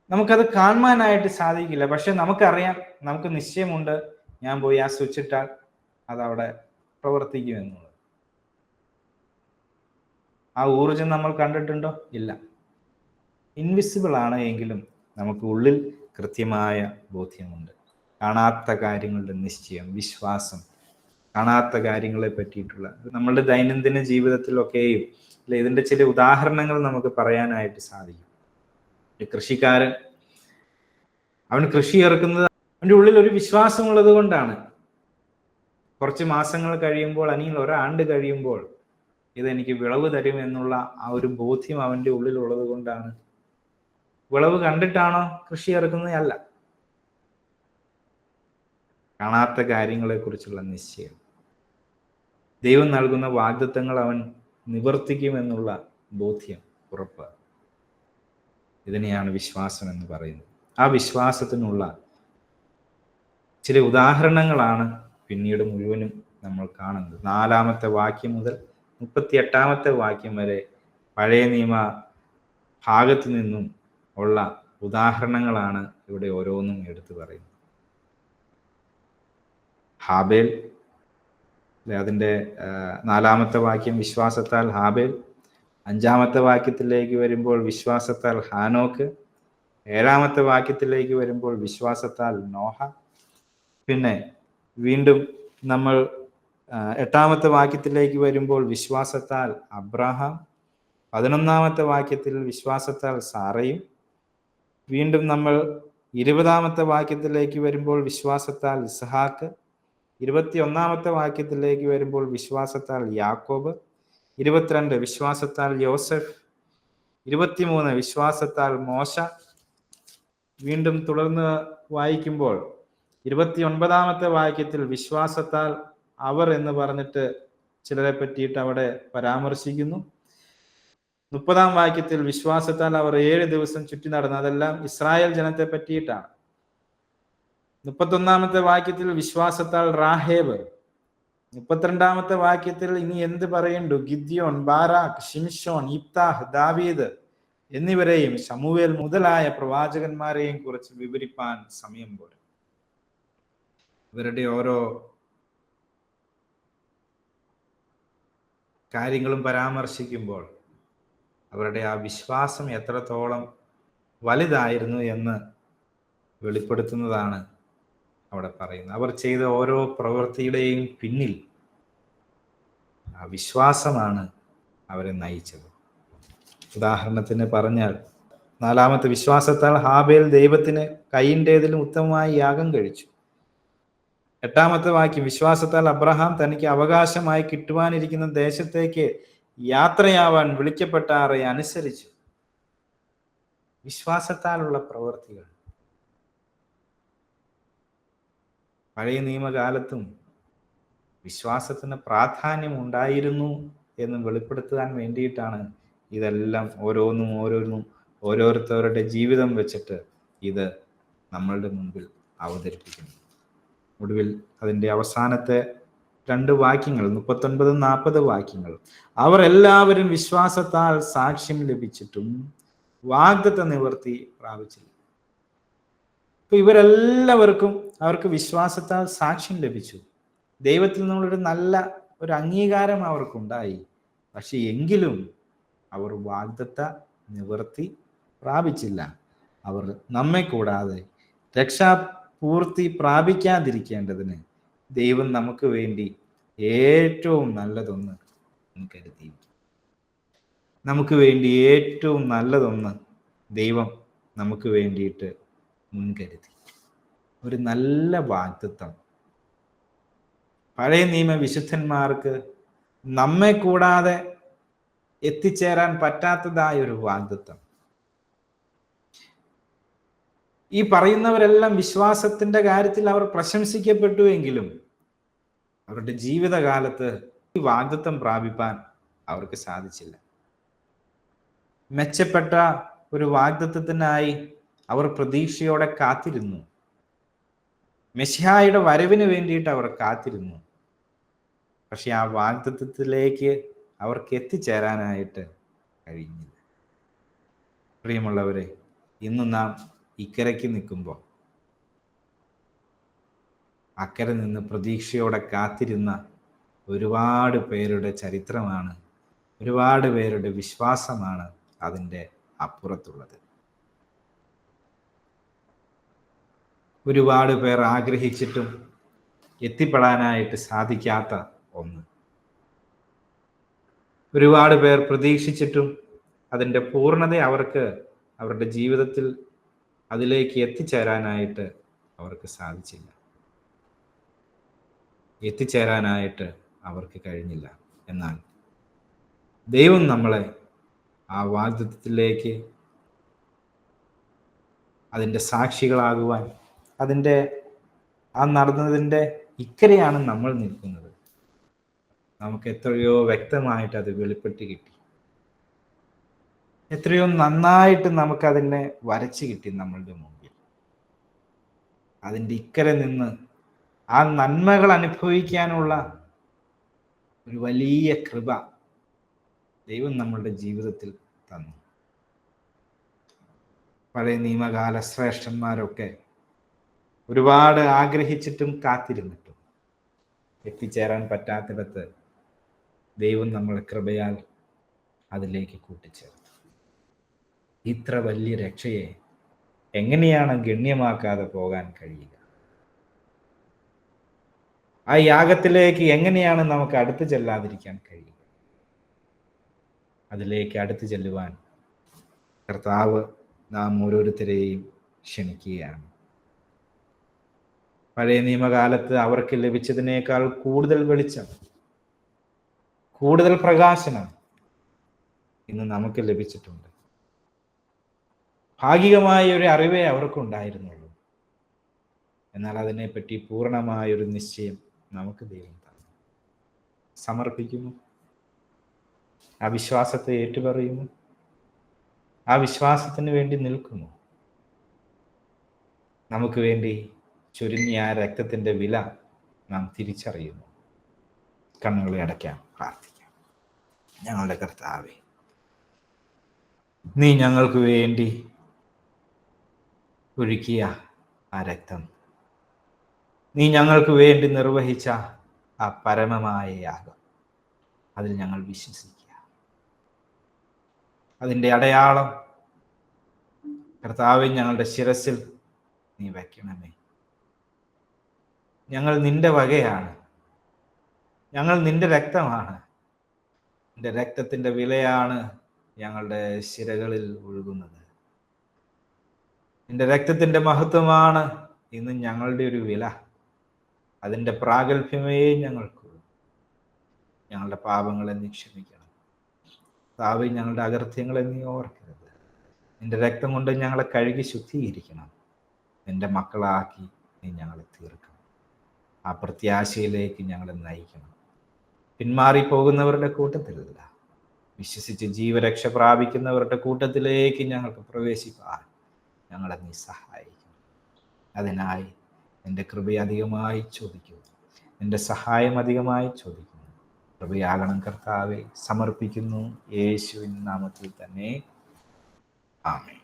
നമുക്കത് കാണാനായിട്ട് സാധിക്കില്ല. പക്ഷെ നമുക്കറിയാം, നമുക്ക് നിശ്ചയമുണ്ട്, ഞാൻ പോയി ആ സ്വിച്ച് ഇട്ടാൽ അതവിടെ പ്രവർത്തിക്കും എന്നുള്ളത്. ആ ഊർജം നമ്മൾ കണ്ടിട്ടുണ്ടോ? ഇല്ല. ഇൻവിസിബിൾ ആണ്, എങ്കിലും നമുക്ക് ഉള്ളിൽ കൃത്യമായ ബോധ്യമുണ്ട്. കാണാത്ത കാര്യങ്ങളുടെ നിശ്ചയം, വിശ്വാസം, കാണാത്ത കാര്യങ്ങളെ പറ്റിയിട്ടുള്ള നമ്മളുടെ ദൈനംദിന ജീവിതത്തിലൊക്കെയും ഇതിന്റെ ചില ഉദാഹരണങ്ങൾ നമുക്ക് പറയാനായിട്ട് സാധിക്കും. കൃഷിക്കാരൻ, അവൻ കൃഷി ഇറക്കുന്നത് അവൻ്റെ ഉള്ളിൽ ഒരു വിശ്വാസമുള്ളത് കൊണ്ടാണ്. കുറച്ച് മാസങ്ങൾ കഴിയുമ്പോൾ, അല്ലെങ്കിൽ ഒരാണ്ട് കഴിയുമ്പോൾ ഇതെനിക്ക് വിളവ് തരും എന്നുള്ള ആ ഒരു ബോധ്യം അവൻ്റെ ഉള്ളിലുള്ളത് കൊണ്ടാണ്. വിളവ് കണ്ടിട്ടാണോ കൃഷി ഇറക്കുന്നത്? അല്ല. കാണാത്ത കാര്യങ്ങളെ കുറിച്ചുള്ള നിശ്ചയം, ദൈവം നൽകുന്ന വാഗ്ദത്തങ്ങൾ അവൻ നിവർത്തിക്കുമെന്നുള്ള ബോധ്യം, ഉറപ്പ്. ഇതിനെയാണ് വിശ്വാസം എന്ന് പറയുന്നത്. ആ വിശ്വാസത്തിനുള്ള ചില ഉദാഹരണങ്ങളാണ് പിന്നീട് മുഴുവനും നമ്മൾ കാണുന്നത്. 4-ാമത്തെ വാക്യം മുതൽ 38-ാമത്തെ വാക്യം വരെ പഴയ നിയമ ഭാഗത്തു നിന്നും ഉള്ള ഉദാഹരണങ്ങളാണ് ഇവിടെ ഓരോന്നും എടുത്തു പറയുന്നത്. ഹാബേൽ, അതിൻ്റെ 4-ാമത്തെ വാക്യം വിശ്വാസത്താൽ ഹാബേൽ. 5-ാമത്തെ വാക്യത്തിലേക്ക് വരുമ്പോൾ വിശ്വാസത്താൽ ഹാനോക്ക്. 7-ാമത്തെ വാക്യത്തിലേക്ക് വരുമ്പോൾ വിശ്വാസത്താൽ നോഹ. പിന്നെ വീണ്ടും നമ്മൾ 8-ാമത്തെ വാക്യത്തിലേക്ക് വരുമ്പോൾ വിശ്വാസത്താൽ അബ്രഹാം. 11-ാമത്തെ വാക്യത്തിൽ വിശ്വാസത്താൽ സാറയും. വീണ്ടും നമ്മൾ 20-ാമത്തെ വാക്യത്തിലേക്ക് വരുമ്പോൾ വിശ്വാസത്താൽ ഇസ്ഹാക്ക്. 21-ാമത്തെ വാക്യത്തിലേക്ക് വരുമ്പോൾ വിശ്വാസത്താൽ യാക്കോബ്. 22 വിശ്വാസത്താൽ യോസഫ്. 23 വിശ്വാസത്താൽ മോശ. വീണ്ടും തുടർന്ന് വായിക്കുമ്പോൾ 29-ാമത്തെ വാക്യത്തിൽ വിശ്വാസത്താൽ അവർ എന്ന് പറഞ്ഞിട്ട് ചിലരെ പറ്റിയിട്ട് അവിടെ പരാമർശിക്കുന്നു. 30-ാം വാക്യത്തിൽ വിശ്വാസത്താൽ അവർ 7 ദിവസം ചുറ്റി നടന്നു. അതെല്ലാം ഇസ്രായേൽ ജനത്തെ പറ്റിയിട്ടാണ്. 31-ാമത്തെ വാക്യത്തിൽ വിശ്വാസത്താൽ റാഹേബ്. 32-ാമത്തെ വാക്യത്തിൽ ഇനി എന്ത് പറയണ്ടു, ഗിദ്യോൻ, ബാരാഖ്, ഷിംഷോൻ, ഇബ്താഹ്, ദാവീദ് എന്നിവരെയും ശമൂവേൽ മുതലായ പ്രവാചകന്മാരെയും കുറിച്ച് വിവരിപ്പാൻ സമയം പോലും. ഇവരുടെ ഓരോ കാര്യങ്ങളും പരാമർശിക്കുമ്പോൾ അവരുടെ ആ വിശ്വാസം എത്രത്തോളം വലുതായിരുന്നു എന്ന് വെളിപ്പെടുത്തുന്നതാണ് അവിടെ പറയുന്നത്. അവർ ചെയ്ത ഓരോ പ്രവൃത്തിയുടെയും പിന്നിൽ ആ വിശ്വാസമാണ് അവരെ നയിച്ചത്. ഉദാഹരണത്തിന് പറഞ്ഞാൽ, 4-ാമത്തെ വിശ്വാസത്താൽ ഹാബേൽ ദൈവത്തിന് കൈയിൻ്റെതിലും ഉത്തമമായി യാഗം കഴിച്ചു. 8-ാമത്തെ വാക്യം വിശ്വാസത്താൽ അബ്രഹാം തനിക്ക് അവകാശമായി കിട്ടുവാനിരിക്കുന്ന ദേശത്തേക്ക് യാത്രയാവാൻ വിളിക്കപ്പെട്ടാറെ അനുസരിച്ചു. വിശ്വാസത്താലുള്ള പ്രവൃത്തികൾ. പഴയ നിയമകാലത്തും വിശ്വാസത്തിന് പ്രാധാന്യം ഉണ്ടായിരുന്നു എന്ന് വെളിപ്പെടുത്താൻ വേണ്ടിയിട്ടാണ് ഇതെല്ലാം ഓരോന്നും ഓരോരുത്തരുടെ ജീവിതം വെച്ചിട്ട് ഇത് നമ്മളുടെ മുമ്പിൽ അവതരിപ്പിക്കുന്നു. ഒടുവിൽ അതിൻ്റെ അവസാനത്തെ 2 വാക്യങ്ങൾ, 39-40 വാക്യങ്ങൾ, അവർ എല്ലാവരും വിശ്വാസത്താൽ സാക്ഷ്യം ലഭിച്ചിട്ടും വാഗ്ദത്ത നിവൃത്തി പ്രാപിച്ചില്ല. ഇപ്പൊ ഇവരെല്ലാവർക്കും അവർക്ക് വിശ്വാസത്താൽ സാക്ഷ്യം ലഭിച്ചു. ദൈവത്തിൽ നിന്നുള്ളൊരു നല്ല ഒരു അംഗീകാരം അവർക്കുണ്ടായി. പക്ഷെ എങ്കിലും അവർ വാഗ്ദത്ത നിവൃത്തി പ്രാപിച്ചില്ല. അവർ നമ്മെ കൂടാതെ രക്ഷാപൂർത്തി പ്രാപിക്കാതിരിക്കേണ്ടതിന് ദൈവം നമുക്ക് വേണ്ടി ഏറ്റവും നല്ലതൊന്ന് കരുതി. നമുക്ക് വേണ്ടി ഏറ്റവും നല്ലതൊന്ന് ദൈവം നമുക്ക് വേണ്ടിയിട്ട് മുൻകരുതി. ഒരു നല്ല വാഗ്ദത്തം. പഴയ നിയമ വിശുദ്ധന്മാർക്ക് നമ്മെ കൂടാതെ എത്തിച്ചേരാൻ പറ്റാത്തതായ ഒരു വാഗ്ദത്തം. ഈ പറയുന്നവരെല്ലാം വിശ്വാസത്തിന്റെ കാര്യത്തിൽ അവർ പ്രശംസിക്കപ്പെട്ടുവെങ്കിലും അവരുടെ ജീവിതകാലത്ത് ഈ വാഗ്ദത്തം പ്രാപിപ്പാൻ അവർക്ക് സാധിച്ചില്ല. മെച്ചപ്പെട്ട ഒരു വാഗ്ദത്തത്തിനായി അവർ പ്രതീക്ഷയോടെ കാത്തിരുന്നു. മെശിഹായുടെ വരവിന് വേണ്ടിയിട്ട് അവർ കാത്തിരുന്നു. പക്ഷെ ആ വാഗ്ദത്തത്തിലേക്ക് അവർക്ക് എത്തിച്ചേരാനായിട്ട് കഴിഞ്ഞില്ല. പ്രിയമുള്ളവരെ, ഇന്ന് നാം ഇക്കരയ്ക്ക് നിൽക്കുമ്പോൾ അക്കരെ നിന്ന് പ്രതീക്ഷയോടെ കാത്തിരുന്ന ഒരുപാട് പേരുടെ ചരിത്രമാണ്, ഒരുപാട് പേരുടെ വിശ്വാസമാണ് അതിൻ്റെ അപ്പുറത്തുള്ളത്. ഒരുപാട് പേർ ആഗ്രഹിച്ചിട്ടും എത്തിപ്പെടാനായിട്ട് സാധിക്കാത്ത ഒന്ന്. ഒരുപാട് പേർ പ്രതീക്ഷിച്ചിട്ടും അതിൻ്റെ പൂർണ്ണത അവർക്ക് അവരുടെ ജീവിതത്തിൽ അതിലേക്ക് എത്തിച്ചേരാനായിട്ട് അവർക്ക് സാധിച്ചില്ല, എത്തിച്ചേരാനായിട്ട് അവർക്ക് കഴിഞ്ഞില്ല. എന്നാൽ ദൈവം നമ്മളെ ആ വാഗ്ദത്തത്തിലേക്ക് അതിൻ്റെ സാക്ഷികളാകുവാൻ, അതിൻ്റെ ആ നടന്നതിൻ്റെ ഇക്കരെയാണ് നമ്മൾ നിൽക്കുന്നത്. നമുക്ക് എത്രയോ വ്യക്തമായിട്ട് അത് വെളിപ്പെട്ട് കിട്ടി, എത്രയോ നന്നായിട്ട് നമുക്കതിനെ വരച്ച് കിട്ടി നമ്മളുടെ മുമ്പിൽ. അതിൻ്റെ ഇക്കരെ നിന്ന് ആ നന്മകൾ അനുഭവിക്കാനുള്ള ഒരു വലിയ കൃപ ദൈവം നമ്മളുടെ ജീവിതത്തിൽ തന്നു. പഴയ നിയമകാല ശ്രേഷ്ഠന്മാരൊക്കെ ഒരുപാട് ആഗ്രഹിച്ചിട്ടും കാത്തിരുന്നിട്ടും എത്തിച്ചേരാൻ പറ്റാത്തിടത്ത് ദൈവം നമ്മളെ കൃപയാൽ അതിലേക്ക് കൂട്ടിച്ചേർത്തു. ഇത്ര വലിയ രക്ഷയെ എങ്ങനെയാണ് ഗണ്യമാക്കാതെ പോകാൻ കഴിയുക? ആ യാഗത്തിലേക്ക് എങ്ങനെയാണ് നമുക്ക് അടുത്ത് ചെല്ലാതിരിക്കാൻ കഴിയുക? അതിലേക്ക് അടുത്ത് ചെല്ലുവാൻ കർത്താവ് നാം ഓരോരുത്തരെയും ക്ഷണിക്കുകയാണ്. പഴയ നിയമകാലത്ത് അവർക്ക് ലഭിച്ചതിനേക്കാൾ കൂടുതൽ വെളിച്ചം, കൂടുതൽ പ്രകാശനം ഇന്ന് നമുക്ക് ലഭിച്ചിട്ടുണ്ട്. ഭാഗികമായ ഒരു അറിവേ അവർക്കുണ്ടായിരുന്നുള്ളൂ. എന്നാൽ അതിനെപ്പറ്റി പൂർണ്ണമായൊരു നിശ്ചയം നമുക്ക് ദൈവം തന്നു. സമർപ്പിക്കുന്നു, ആ വിശ്വാസത്തെ ഏറ്റുപറയുന്നു, ആ വിശ്വാസത്തിന് വേണ്ടി നിൽക്കുന്നു. നമുക്ക് വേണ്ടി ചൊരിഞ്ഞ ആ രക്തത്തിൻ്റെ വില നാം തിരിച്ചറിയുന്നു. കണ്ണുകളെ അടയ്ക്കാം, പ്രാർത്ഥിക്കാം. ഞങ്ങളുടെ കർത്താവേ, നീ ഞങ്ങൾക്ക് വേണ്ടി ഒഴുക്കിയ ആ രക്തം, നീ ഞങ്ങൾക്ക് വേണ്ടി നിർവഹിച്ച ആ പരമമായ യാഗം, അതിൽ ഞങ്ങൾ വിശ്വസിക്കുക. അതിൻ്റെ അടയാളം കർത്താവേ ഞങ്ങളുടെ ശിരസിൽ നീ വയ്ക്കണമേ. ഞങ്ങൾ നിന്റെ വകയാണ്, ഞങ്ങൾ നിന്റെ രക്തമാണ്, നിന്റെ രക്തത്തിൻ്റെ വിലയാണ് ഞങ്ങളുടെ ശിരകളിൽ ഒഴുകുന്നത്. നിന്റെ രക്തത്തിൻ്റെ മഹത്വമാണ് ഇന്ന് ഞങ്ങളുടെ ഒരു വില. അതിൻ്റെ പ്രാഗൽഭ്യമേ ഞങ്ങൾക്കുള്ളൂ. ഞങ്ങളുടെ പാപങ്ങളെ നീ ക്ഷമിക്കണം. താവി ഞങ്ങളുടെ അകൃത്യങ്ങളെ നീ ഓർക്കരുത്. നിന്റെ രക്തം കൊണ്ട് ഞങ്ങളെ കഴുകി ശുദ്ധീകരിക്കണം. നിന്റെ മക്കളാക്കി നീ ഞങ്ങളെ തീർക്കണം. ആ പ്രത്യാശയിലേക്ക് ഞങ്ങളെ നയിക്കണം. പിന്മാറിപ്പോകുന്നവരുടെ കൂട്ടത്തിലല്ല, വിശ്വസിച്ച് ജീവരക്ഷ പ്രാപിക്കുന്നവരുടെ കൂട്ടത്തിലേക്ക് ഞങ്ങൾക്ക് പ്രവേശിപ്പാൻ ഞങ്ങളെ നീ സഹായിക്കണം. അതിനായി എൻ്റെ കൃപ അധികമായി ചോദിക്കുന്നു, എൻ്റെ സഹായം അധികമായി ചോദിക്കുന്നു. കൃപയാകണം കർത്താവെ, സമർപ്പിക്കുന്നു യേശുവിൻ നാമത്തിൽ തന്നെ. ആമേൻ.